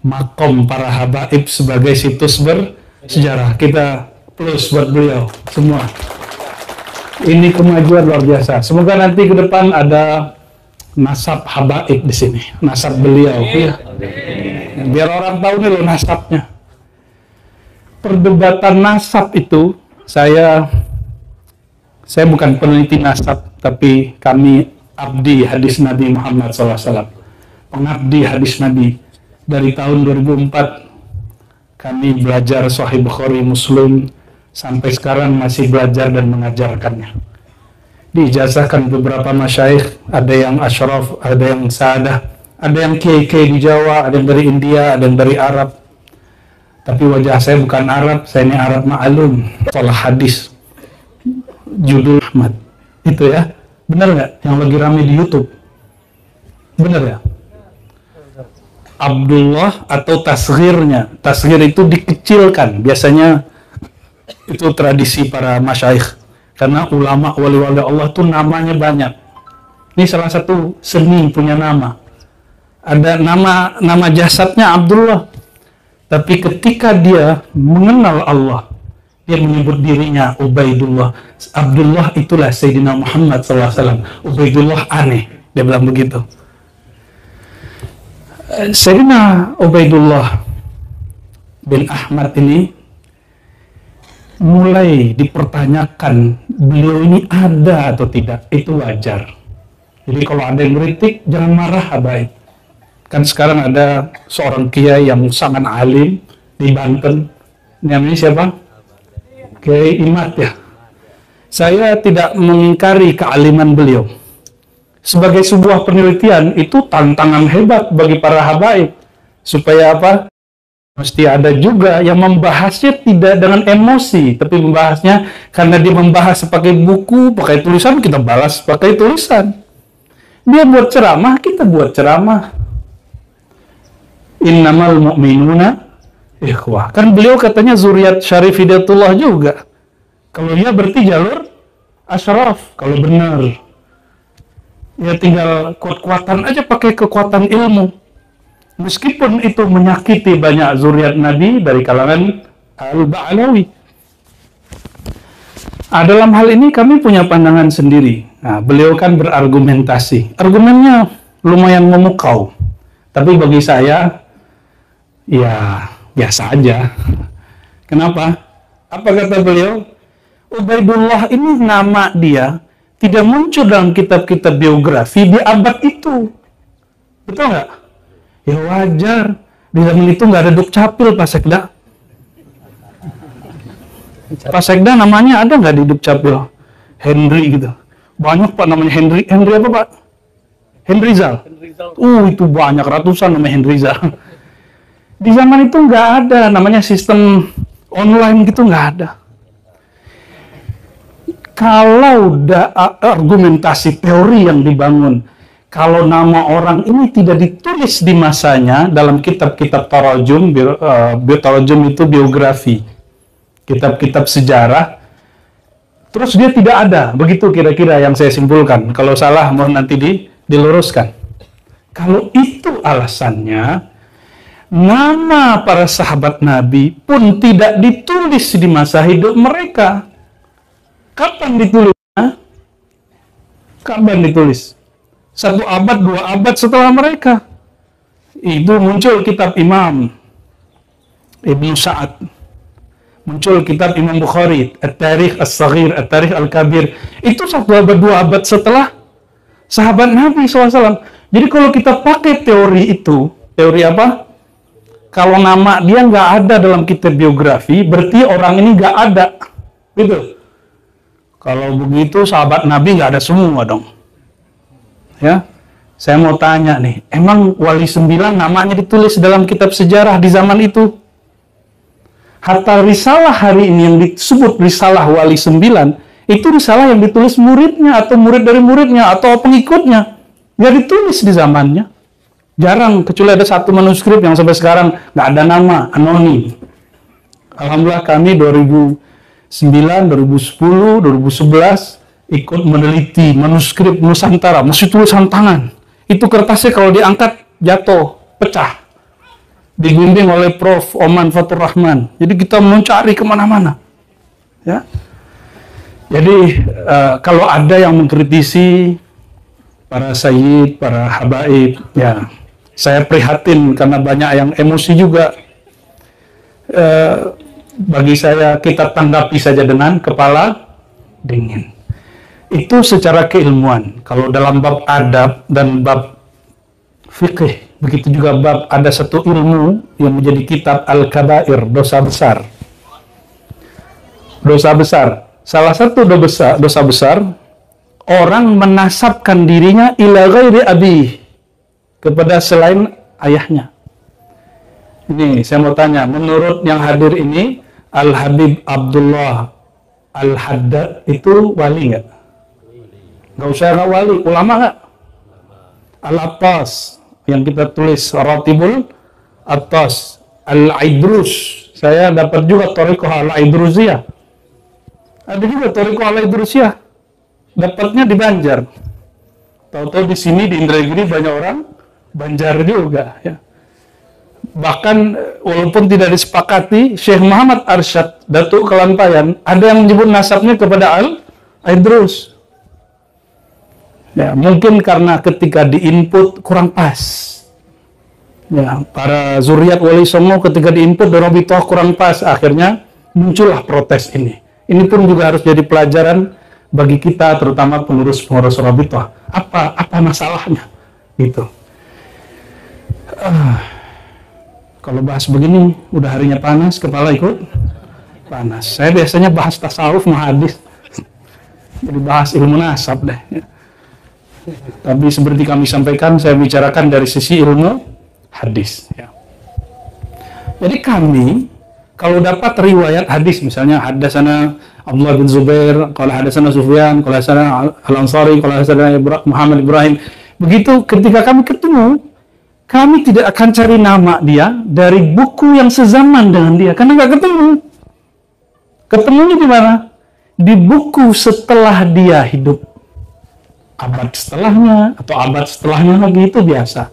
makom para habaib sebagai situs bersejarah. Kita plus buat beliau semua. Ini kemajuan luar biasa. Semoga nanti ke depan ada nasab habaib di sini, nasab beliau, ya. Biar orang tahu nih loh nasabnya. Perdebatan nasab itu, saya bukan peneliti nasab, tapi kami abdi hadis Nabi Muhammad SAW, pengabdi hadis Nabi. Dari tahun 2004 kami belajar Sahih Bukhari, Muslim, sampai sekarang masih belajar dan mengajarkannya. Diijazahkan beberapa masyayikh, ada yang asyraf, ada yang sadah, ada yang kiai-kiai di Jawa, ada yang dari India, ada yang dari Arab. Tapi wajah saya bukan Arab, saya ini Arab ma'lum, sekolah hadis. Judul Ahmad. Itu ya, benar nggak? Yang lagi rame di YouTube. Benar ya? Abdullah atau tasghirnya. Tasghir itu dikecilkan, biasanya itu tradisi para masyayikh. Karena ulama wali-wali Allah tuh namanya banyak. Ini salah satu seni punya nama. Ada nama jasadnya Abdullah. Tapi ketika dia mengenal Allah, dia menyebut dirinya Ubaidullah. Abdullah itulah Sayyidina Muhammad SAW. Ubaidullah aneh. Dia bilang begitu. Sayyidina Ubaidullah bin Ahmad ini mulai dipertanyakan beliau ini ada atau tidak, itu wajar. Jadi kalau ada yang kritik jangan marah, habaib. Kan sekarang ada seorang kiai yang sangat alim di Banten, namanya siapa? Kiai Imad ya. Saya tidak mengingkari kealiman beliau. Sebagai sebuah penelitian itu tantangan hebat bagi para habaib. Supaya apa? Mesti ada juga yang membahasnya tidak dengan emosi, tapi membahasnya karena dia membahas pakai buku, pakai tulisan, kita balas pakai tulisan. Dia buat ceramah, kita buat ceramah. Innamal mu'minuna ikhwah. Kan beliau katanya zuriat Syarif Hidayatullah juga. Kalau iya berarti jalur asyraf, kalau benar. Ya tinggal kuat-kuatan aja pakai kekuatan ilmu. Meskipun itu menyakiti banyak zuriat Nabi dari kalangan Al-Ba'alawi. Dalam hal ini kami punya pandangan sendiri. Nah, beliau kan berargumentasi. Argumennya lumayan memukau. Tapi bagi saya, ya biasa aja. Kenapa? Apa kata beliau? Ubaidullah ini nama dia tidak muncul dalam kitab-kitab biografi di abad itu. Betul nggak? Ya wajar. Di zaman itu nggak ada Dukcapil, Pak Sekda. Pak Sekda namanya ada nggak di Dukcapil? Henry gitu. Banyak Pak namanya Henry. Henry apa Pak? Henryzal. Itu banyak, ratusan namanya Henryzal. Di zaman itu nggak ada namanya sistem online gitu nggak ada. Kalau argumentasi teori yang dibangun, kalau nama orang ini tidak ditulis di masanya dalam kitab-kitab tarajum, tarajum itu biografi, kitab-kitab sejarah, terus dia tidak ada, begitu kira-kira yang saya simpulkan. Kalau salah mohon nanti diluruskan. Kalau itu alasannya, nama para sahabat Nabi pun tidak ditulis di masa hidup mereka. Kapan ditulisnya? Kapan ditulis? 1 abad, 2 abad setelah mereka. Itu muncul kitab Imam Ibnu Sa'ad. Muncul kitab Imam Bukhari, At-Tarikh As-Saghir, At-Tarikh Al-Kabir. Itu 1 abad, 2 abad setelah sahabat Nabi SAW. Jadi kalau kita pakai teori itu, teori apa? Kalau nama dia nggak ada dalam kitab biografi, berarti orang ini nggak ada. Gitu. Kalau begitu sahabat Nabi nggak ada semua dong. Ya, saya mau tanya nih, emang Wali 9 namanya ditulis dalam kitab sejarah di zaman itu? Hatta risalah hari ini yang disebut risalah Wali 9, itu risalah yang ditulis muridnya atau murid dari muridnya atau pengikutnya. Nggak ditulis di zamannya. Jarang, kecuali ada 1 manuskrip yang sampai sekarang nggak ada nama, anonim. Alhamdulillah kami 2009, 2010, 2011 ikut meneliti manuskrip Nusantara, masih tulisan tangan. Itu kertasnya kalau diangkat jatuh, pecah. Dibimbing oleh Prof. Oman Fatur Rahman. Jadi kita mencari kemana-mana. Ya. Jadi kalau ada yang mengkritisi para sayyid, para habaib, ya saya prihatin karena banyak yang emosi juga. Bagi saya kita tanggapi saja dengan kepala dingin. Itu secara keilmuan. Kalau dalam bab adab dan bab fikih, begitu juga bab ada satu ilmu yang menjadi kitab Al-Kabair, dosa besar. Dosa besar. Salah satu dosa besar, orang menasabkan dirinya ila ghairi abih, kepada selain ayahnya. Ini saya mau tanya, menurut yang hadir ini, Al-Habib Abdullah Al-Haddad itu wali nggak? Nggak usah nggak wali, ulama nggak? Al-Attas yang kita tulis Ratibul Attas, Al-Aidrus, saya dapat juga Thariqah Al-Aidrusiyah. Ada juga Thariqah Al-Aidrusiyah, dapatnya di Banjar. Tahu-tahu di sini di Indragiri banyak orang Banjar juga, ya. Bahkan walaupun tidak disepakati, Syekh Muhammad Arsyad Datuk Kelantayan ada yang menyebut nasabnya kepada Al-Aidrus. Ya, mungkin karena ketika diinput kurang pas. Ya, para zuriat Wali Songo ketika diinput Rabithah kurang pas, akhirnya muncullah protes ini. Ini pun juga harus jadi pelajaran bagi kita, terutama pengurus-pengurus Rabithah. Apa masalahnya? Gitu. Kalau bahas begini, udah harinya panas, kepala ikut panas. Saya biasanya bahas tasawuf, hadis. Jadi bahas ilmu nasab deh. Tapi seperti kami sampaikan, saya bicarakan dari sisi ilmu hadis. Ya. Jadi kami, kalau dapat riwayat hadis, misalnya hadasana Abdullah bin Zubair, kalau hadasana Sufyan, kalau hadasana Al-Ansari, kalau hadasana Muhammad Ibrahim, begitu ketika kami ketemu, kami tidak akan cari nama dia dari buku yang sezaman dengan dia, karena nggak ketemu. Ketemunya di mana? Di buku setelah dia hidup. Abad setelahnya, atau abad setelahnya lagi, itu biasa.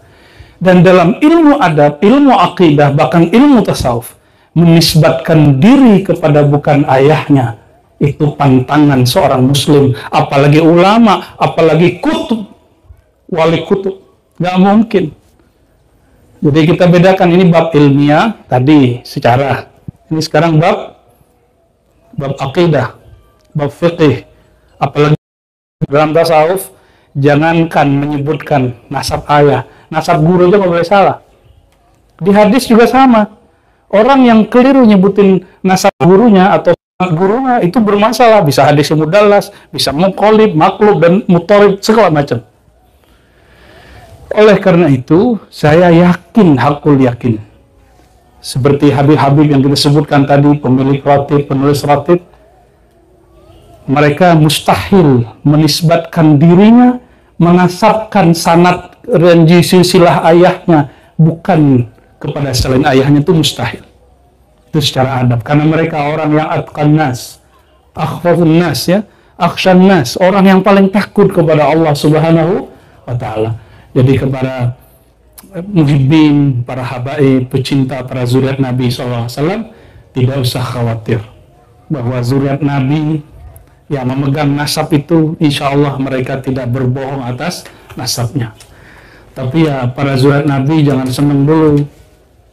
Dan dalam ilmu adab, ilmu akidah, bahkan ilmu tasawuf, menisbatkan diri kepada bukan ayahnya, itu pantangan seorang muslim, apalagi ulama, apalagi kutub, wali kutub. Nggak mungkin. Jadi kita bedakan, ini bab ilmiah tadi secara, ini sekarang bab akidah, bab fiqih. Apalagi dalam tasawuf, jangankan menyebutkan nasab ayah, nasab guru aja nggak boleh salah. Di hadis juga sama. Orang yang keliru nyebutin nasab gurunya atau gurunya itu bermasalah. Bisa hadis mudallas, bisa muqallib, maklub, dan mutarib, segala macam. Oleh karena itu, saya yakin, hakul yakin, seperti Habib-Habib yang kita sebutkan tadi, pemilik ratib, penulis ratib, mereka mustahil menisbatkan dirinya, menasabkan sanad dan silsilah ayahnya bukan kepada selain ayahnya, itu mustahil. Itu secara adab, karena mereka orang yang atqan nas, akhwafun nas, ya, akhshan nas, orang yang paling takut kepada Allah Subhanahu wa ta'ala. Jadi kepada muhibbin, para habaib, pecinta para zuriat Nabi SAW, tidak usah khawatir bahwa zuriat Nabi yang memegang nasab itu, insya Allah mereka tidak berbohong atas nasabnya. Tapi ya para zuriat Nabi jangan seneng dulu.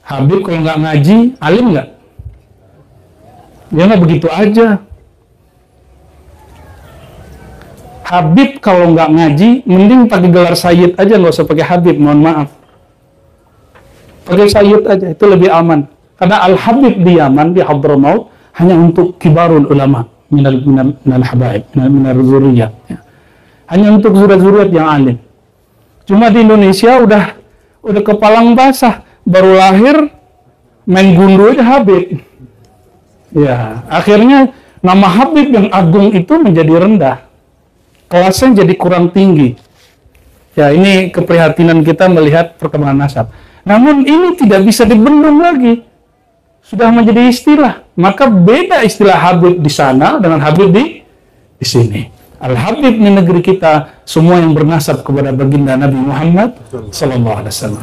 Habib kalau nggak ngaji, alim nggak? Ya nggak begitu aja. Habib kalau nggak ngaji, mending pakai gelar sayyid aja, nggak usah pakai Habib, mohon maaf. Pakai sayyid aja, itu lebih aman. Karena Al-Habib di Yaman, di Hadramaut, hanya untuk kibarul ulama, minal habaib, minal zuriyat. Ya. Hanya untuk zuriat-zuriat yang alim. Cuma di Indonesia udah kepalang basah, baru lahir, main gundu aja Habib. Ya, akhirnya nama Habib yang agung itu menjadi rendah. Kelasnya jadi kurang tinggi. Ya, ini keprihatinan kita melihat perkembangan nasab. Namun ini tidak bisa dibendung lagi. Sudah menjadi istilah. Maka beda istilah Habib di sana dengan Habib di sini. Al-Habib di negeri kita, semua yang bernasab kepada baginda Nabi Muhammad SAW.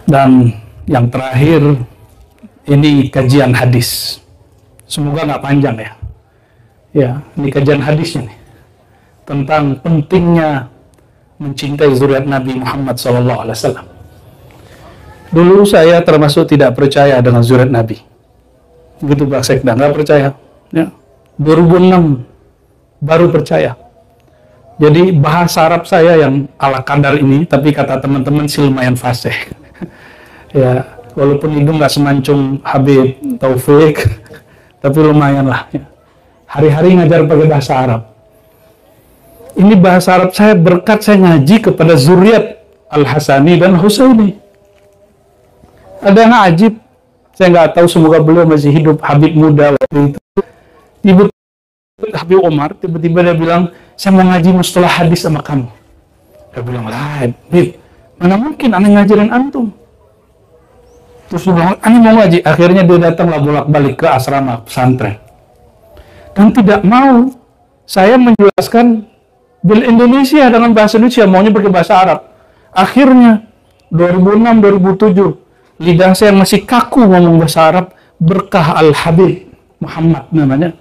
Dan yang terakhir, ini kajian hadis. Semoga nggak panjang ya. Ya, ini kajian hadisnya nih. Tentang pentingnya mencintai zuriat Nabi Muhammad SAW. Dulu saya termasuk tidak percaya dengan zuriat Nabi. Begitu Pak Sekda, nggak percaya. Ya. 2006 baru percaya. Jadi bahasa Arab saya yang ala kadar ini, tapi kata teman-teman sih lumayan fasih. Ya, walaupun itu nggak semancung Habib Taufik, tapi lumayan lah. Ya. Hari-hari ngajar pakai bahasa Arab. Ini bahasa Arab saya berkat saya ngaji kepada zuriat Al-Hasani dan Husaini. Ada yang ajib, saya nggak tahu, semoga beliau masih hidup, Habib muda waktu itu. Tiba-tiba Habib Omar, tiba-tiba dia bilang, saya mau ngaji mustalah hadis sama kamu. Dia bilang, lah, Habib, mana mungkin aneh ngajarin antum. Terus dia bilang, aneh mau ngaji. Akhirnya dia datanglah bolak-balik ke asrama pesantren. Dan tidak mau saya menjelaskan bil Indonesia dengan bahasa Indonesia, maunya pakai bahasa Arab. Akhirnya 2006-2007 lidah saya masih kaku ngomong bahasa Arab, berkah Al-Habib Muhammad namanya,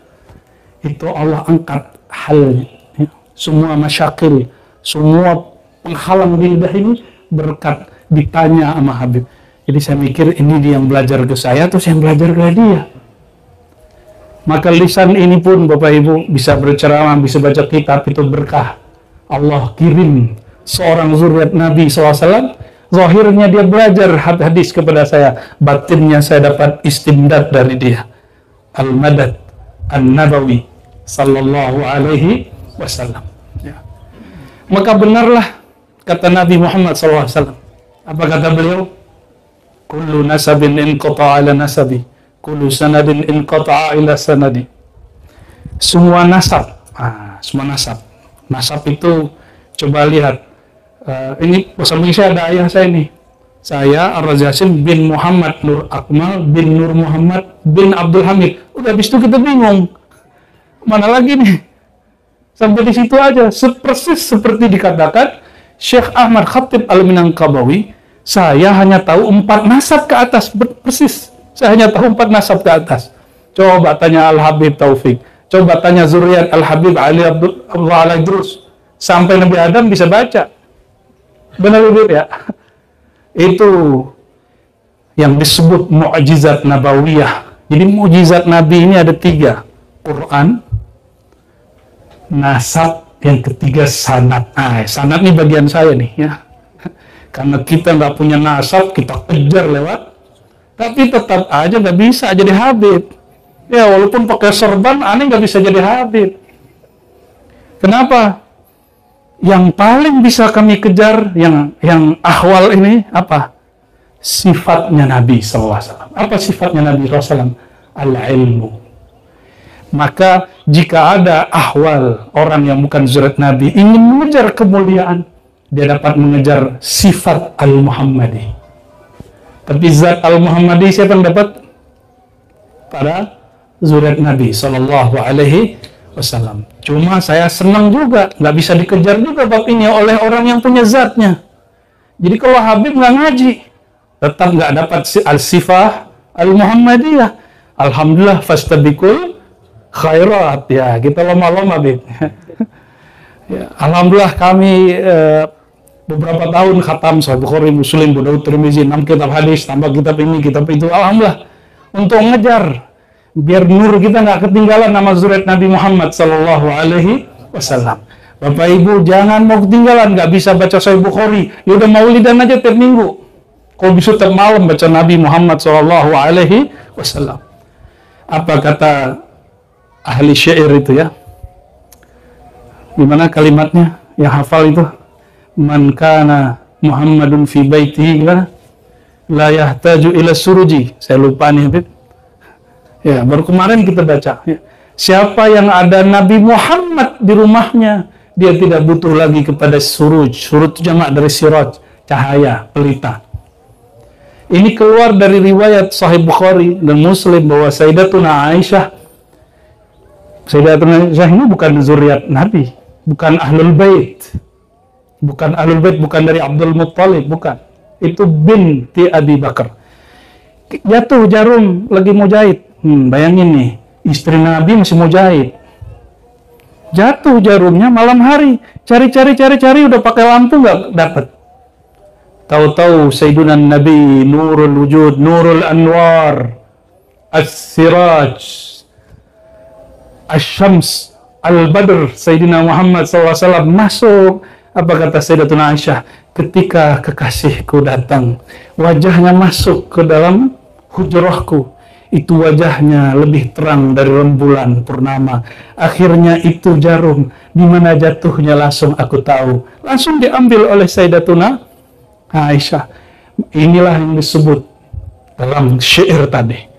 itu Allah angkat hal ya, semua masyakil, semua penghalang di lidah ini berkat ditanya sama Habib. Jadi saya mikir ini dia yang belajar ke saya, terus yang belajar ke dia. Maka lisan ini pun Bapak Ibu bisa berceramah, bisa baca kitab, itu berkah. Allah kirim seorang zuriat Nabi SAW, zahirnya dia belajar hadis kepada saya, batinnya saya dapat istimdad dari dia. Al-Madad An-Nabawi sallallahu alaihi wasallam. Ya. Maka benarlah kata Nabi Muhammad SAW. Apa kata beliau? Kullu nasabin inqata'a ala nasabi, kullu sanadin inqata'a ila sanadi. Semua nasab, semua nasab. Nasab itu coba lihat. Ini bahasa Indonesia ada ayah saya nih. Saya Ar-Razasim bin Muhammad Nur Akmal bin Nur Muhammad bin Abdul Hamid. Udah habis itu kita bingung. Mana lagi nih? Sampai di situ aja. Persis seperti dikatakan Syekh Ahmad Khatib Al-Minangkabawi, saya hanya tahu 4 nasab ke atas. Persis. Saya hanya tahu 4 nasab ke atas. Coba tanya Al-Habib Taufik. Coba tanya zuriat Al-Habib Ali Abdullah Al-Idrus. Sampai Nabi Adam bisa baca. Benar-benar ya? Itu yang disebut mukjizat nabawiyah. Jadi mukjizat Nabi ini ada 3. Quran, nasab, yang ketiga sanad. Sanad ini bagian saya nih ya. Karena kita nggak punya nasab, kita kejar lewat. Tapi tetap aja nggak bisa jadi Habib. Ya walaupun pakai sorban, aneh nggak bisa jadi Habib. Kenapa? Yang paling bisa kami kejar, yang ahwal ini apa? sifatnya Nabi SAW. Apa sifatnya Nabi SAW? Al-ilmu. Maka jika ada ahwal orang yang bukan zuriat Nabi ingin mengejar kemuliaan, dia dapat mengejar sifat Al-Muhammadi. Tapi zat Al-Muhammadi siapa yang dapat? Para zuriat Nabi SAW. Cuma saya senang juga, nggak bisa dikejar juga bab ini oleh orang yang punya zatnya. Jadi kalau Habib nggak ngaji, tetap nggak dapat al-sifah al-Muhammadiyah. Alhamdulillah, fastabiqul khairat. Ya, kita lama-lama, Habib. Ya, alhamdulillah kami beberapa tahun khatam Sahih Bukhari, Muslim, Abu Daud, Tirmizi, 6 kitab hadis, tambah kitab ini, kitab itu. Alhamdulillah, untuk ngejar biar nur kita nggak ketinggalan nama zuriat Nabi Muhammad Sallallahu Alaihi Wasallam. Bapak Ibu jangan mau ketinggalan, nggak bisa baca Sahih Bukhari, ya udah maulidan aja tiap minggu. Kalau bisa tiap malam baca Nabi Muhammad Sallallahu Alaihi Wasallam. Apa kata ahli syair itu ya? Gimana kalimatnya? Yang hafal itu? Man kana Muhammadun fi baitihi la yahtaju ila suruji. Saya lupa nih, Habib. Ya, baru kemarin kita baca. Ya. Siapa yang ada Nabi Muhammad di rumahnya, dia tidak butuh lagi kepada suruj. Suruj itu jamak dari siraj, cahaya, pelita. Ini keluar dari riwayat Sahih Bukhari dan Muslim bahwa Sayyidatuna Aisyah ini bukan zuriat Nabi, bukan ahlul bait. Bukan ahlul bait, bukan dari Abdul Muttalib, bukan. Itu binti Abi Bakar. Jatuh jarum lagi mau jahit. Bayangin nih, istri Nabi masih mau jahit. Jatuh jarumnya malam hari. Cari, udah pakai lampu nggak dapat. Tahu-tahu Sayyiduna Nabi Nurul Wujud, Nurul Anwar, As-Siraj, Asy-Syams, Al-Badr, Sayyidina Muhammad SAW masuk. Apa kata Sayyidatuna Aisyah? Ketika kekasihku datang, wajahnya masuk ke dalam hujrahku. Itu wajahnya lebih terang dari rembulan purnama. Akhirnya itu jarum, di mana jatuhnya langsung aku tahu. Langsung diambil oleh Sayyidatuna Aisyah. Inilah yang disebut dalam syair tadi.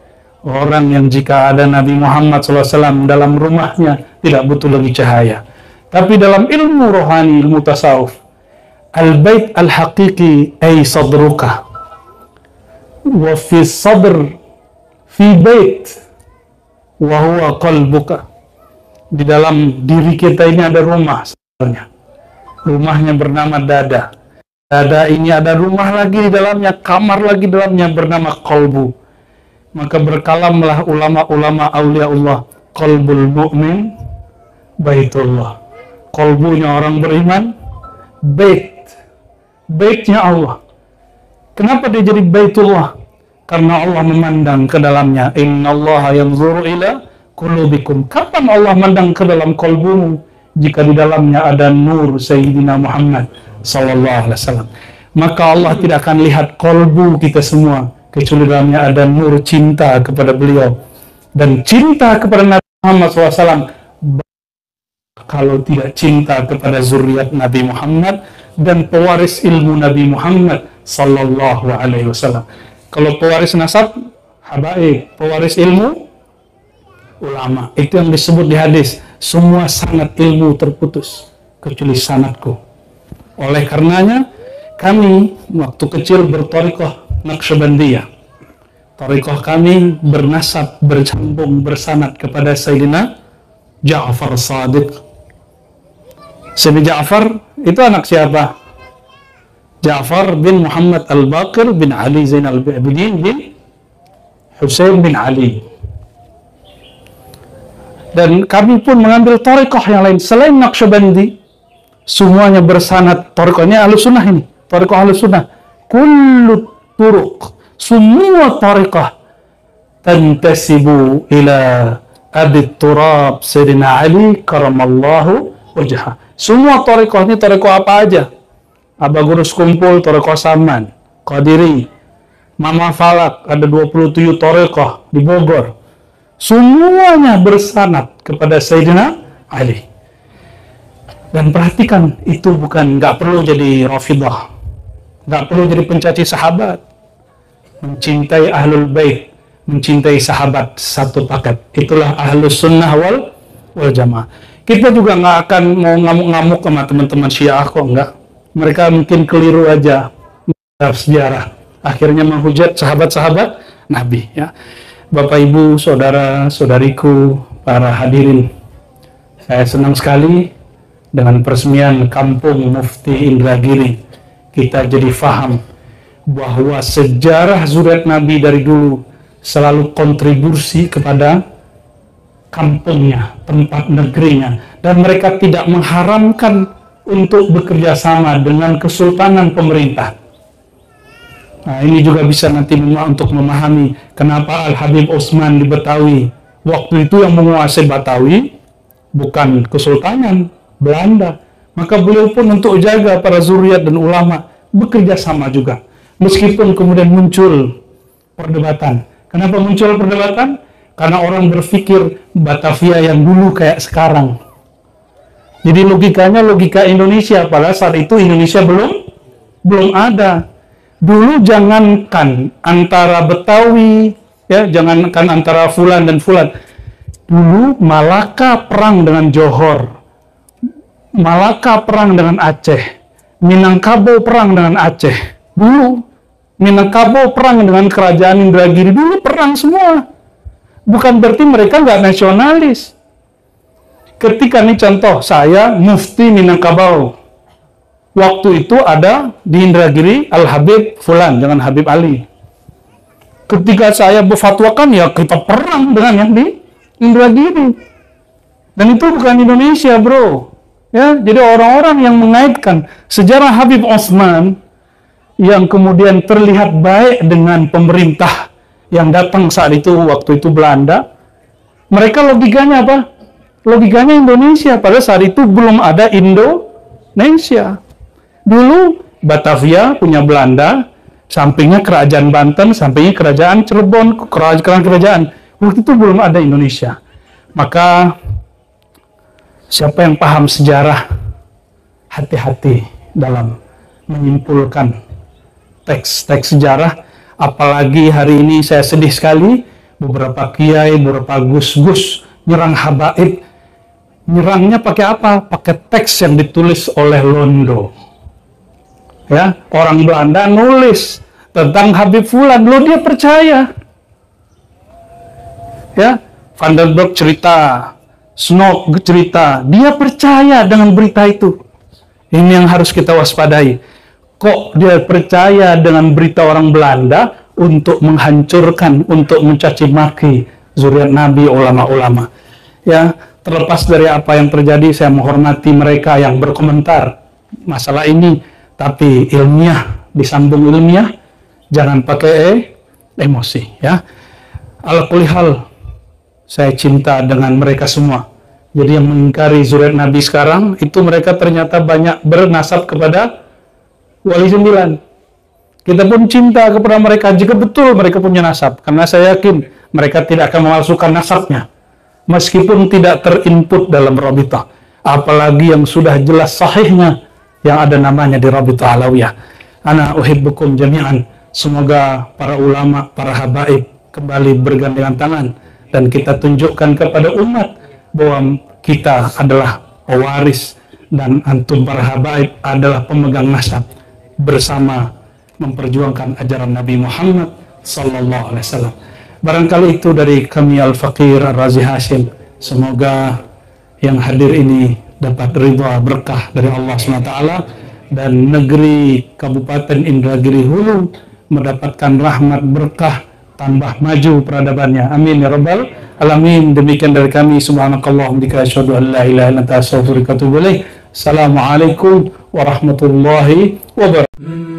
Orang yang jika ada Nabi Muhammad SAW dalam rumahnya, tidak butuh lagi cahaya. Tapi dalam ilmu rohani, ilmu tasawuf, al-bait al-haqiqi ay sadruka. Wa fi sadr fi bait wa huwa qalbuka. Di dalam diri kita ini ada rumah sebenarnya. Rumahnya bernama dada. Dada ini ada rumah lagi di dalamnya, kamar lagi di dalamnya bernama qalbu. Maka berkalamlah ulama-ulama aulia Allah, qalbul mu'min baitullah. Qalbunya orang beriman baitnya Allah. Kenapa dia jadi baitullah? Karena Allah memandang ke dalamnya. Innallaha yanzuru ila qulubikum. Kapan Allah memandang ke dalam kalbumu? Jika di dalamnya ada nur Sayyidina Muhammad sallallahu alaihi wasallam. Maka Allah tidak akan lihat kalbu kita semua kecuali dalamnya ada nur cinta kepada beliau dan cinta kepada Nabi Muhammad SAW. Kalau tidak cinta kepada zuriat Nabi Muhammad dan pewaris ilmu Nabi Muhammad sallallahu alaihi wasallam. Kalau pewaris nasab, habaib, pewaris ilmu, ulama. Itu yang disebut di hadis, semua sanad ilmu terputus, kecuali sanadku. Oleh karenanya, kami waktu kecil berthariqah Naqsyabandiyah. Thariqah kami bernasab, bersambung, bersanad kepada Sayyidina Ja'far Shadiq. Sayyidina Ja'far itu anak siapa? Ja'far bin Muhammad Al-Baqir bin Ali Zainal Abidin bin Husain bin Ali. Dan kami pun mengambil thariqah yang lain selain Naqsyabandi. Semuanya bersanad. Thariqahnya Ahlussunnah ini. Thariqah Ahlussunnah. Kullu turuq. Semua thariqah tantasibu ila Abi Turab Sayyidina Ali karamallahu wajhah. Semua thariqah ini thariqah apa aja? Aba Gurus Kumpul, thariqah Saman, Qadiri, Mama Falak, ada 27 thariqah di Bogor. Semuanya bersanad kepada Sayyidina Ali. Dan perhatikan, itu bukan, nggak perlu jadi Rafidah, nggak perlu jadi pencaci sahabat. mencintai ahlul bait, mencintai sahabat, satu paket. Itulah ahlus sunnah wal jamaah. Kita juga nggak akan mau ngamuk-ngamuk sama teman-teman Syiah kok, enggak. Mereka mungkin keliru aja sejarah, akhirnya menghujat sahabat-sahabat Nabi, ya. Bapak Ibu, saudara saudariku, para hadirin, saya senang sekali dengan peresmian Kampung Mufti Indragiri. Kita jadi faham bahwa sejarah zuriat Nabi dari dulu selalu kontribusi kepada kampungnya, tempat negerinya, dan mereka tidak mengharamkan untuk bekerja sama dengan kesultanan pemerintah. Nah, ini juga bisa nanti untuk memahami kenapa Al-Habib Utsman di Betawi waktu itu yang menguasai Betawi bukan kesultanan Belanda, maka beliau pun untuk jaga para zuriat dan ulama bekerja sama juga, meskipun kemudian muncul perdebatan. Kenapa muncul perdebatan? Karena orang berpikir Batavia yang dulu kayak sekarang. Jadi logikanya logika Indonesia, pada saat itu Indonesia belum ada. Dulu jangankan antara Betawi, ya, jangankan antara Fulan dan Fulan. Dulu Malaka perang dengan Johor, Malaka perang dengan Aceh, Minangkabau perang dengan Aceh. Dulu Minangkabau perang dengan kerajaan Indragiri, dulu perang semua. Bukan berarti mereka nggak nasionalis. Ketika nih contoh, saya Mufti Minangkabau. Waktu itu ada di Indragiri Al-Habib Fulan, jangan Habib Ali. Ketika saya berfatwakan, ya kita perang dengan yang di Indragiri. Dan itu bukan Indonesia, bro. Ya, jadi orang-orang yang mengaitkan sejarah Habib Utsman yang kemudian terlihat baik dengan pemerintah yang datang saat itu, waktu itu Belanda, mereka logikanya apa? Logikanya Indonesia, pada saat itu belum ada Indonesia. Dulu Batavia punya Belanda, sampingnya kerajaan Banten, sampingnya kerajaan Cirebon, kerajaan. Waktu itu belum ada Indonesia. Maka siapa yang paham sejarah, hati-hati dalam menyimpulkan teks-teks sejarah. Apalagi hari ini saya sedih sekali, beberapa kiai, beberapa gus-gus nyerang habaib. Nyerangnya pakai apa? Pakai teks yang ditulis oleh Londo. Ya, orang Belanda nulis tentang Habib Fulan, lo dia percaya. Ya, Van der Burg cerita, Snook cerita, dia percaya dengan berita itu. Ini yang harus kita waspadai. Kok dia percaya dengan berita orang Belanda untuk menghancurkan, untuk mencaci maki zuriat Nabi, ulama-ulama. Ya, terlepas dari apa yang terjadi, saya menghormati mereka yang berkomentar masalah ini, tapi ilmiah, disambung ilmiah, jangan pakai emosi, ya. Ala kulli hal, saya cinta dengan mereka semua. Jadi yang mengingkari zuriat Nabi sekarang, itu mereka ternyata banyak bernasab kepada Wali 9. Kita pun cinta kepada mereka jika betul mereka punya nasab, karena saya yakin mereka tidak akan memalsukan nasabnya meskipun tidak terinput dalam Rabithah, apalagi yang sudah jelas sahihnya yang ada namanya di Rabithah Alawiyah. Ana uhibbukum jami'an. Semoga para ulama, para habaib kembali bergandengan tangan dan kita tunjukkan kepada umat bahwa kita adalah pewaris dan antum para habaib adalah pemegang nasab, bersama memperjuangkan ajaran Nabi Muhammad sallallahu alaihi wasallam. Barangkali itu dari kami Al-Faqir Ar-Razi Hashim. Semoga yang hadir ini dapat ridha berkah dari Allah SWT dan negeri Kabupaten Indragiri Hulu mendapatkan rahmat berkah, tambah maju peradabannya. Amin ya rabbal alamin. Demikian dari kami. Subhanakallahumma wa asyhadu an la ilaha illa anta astaghfiruka wa atubu ilaik. Assalamualaikum warahmatullahi wabarakatuh.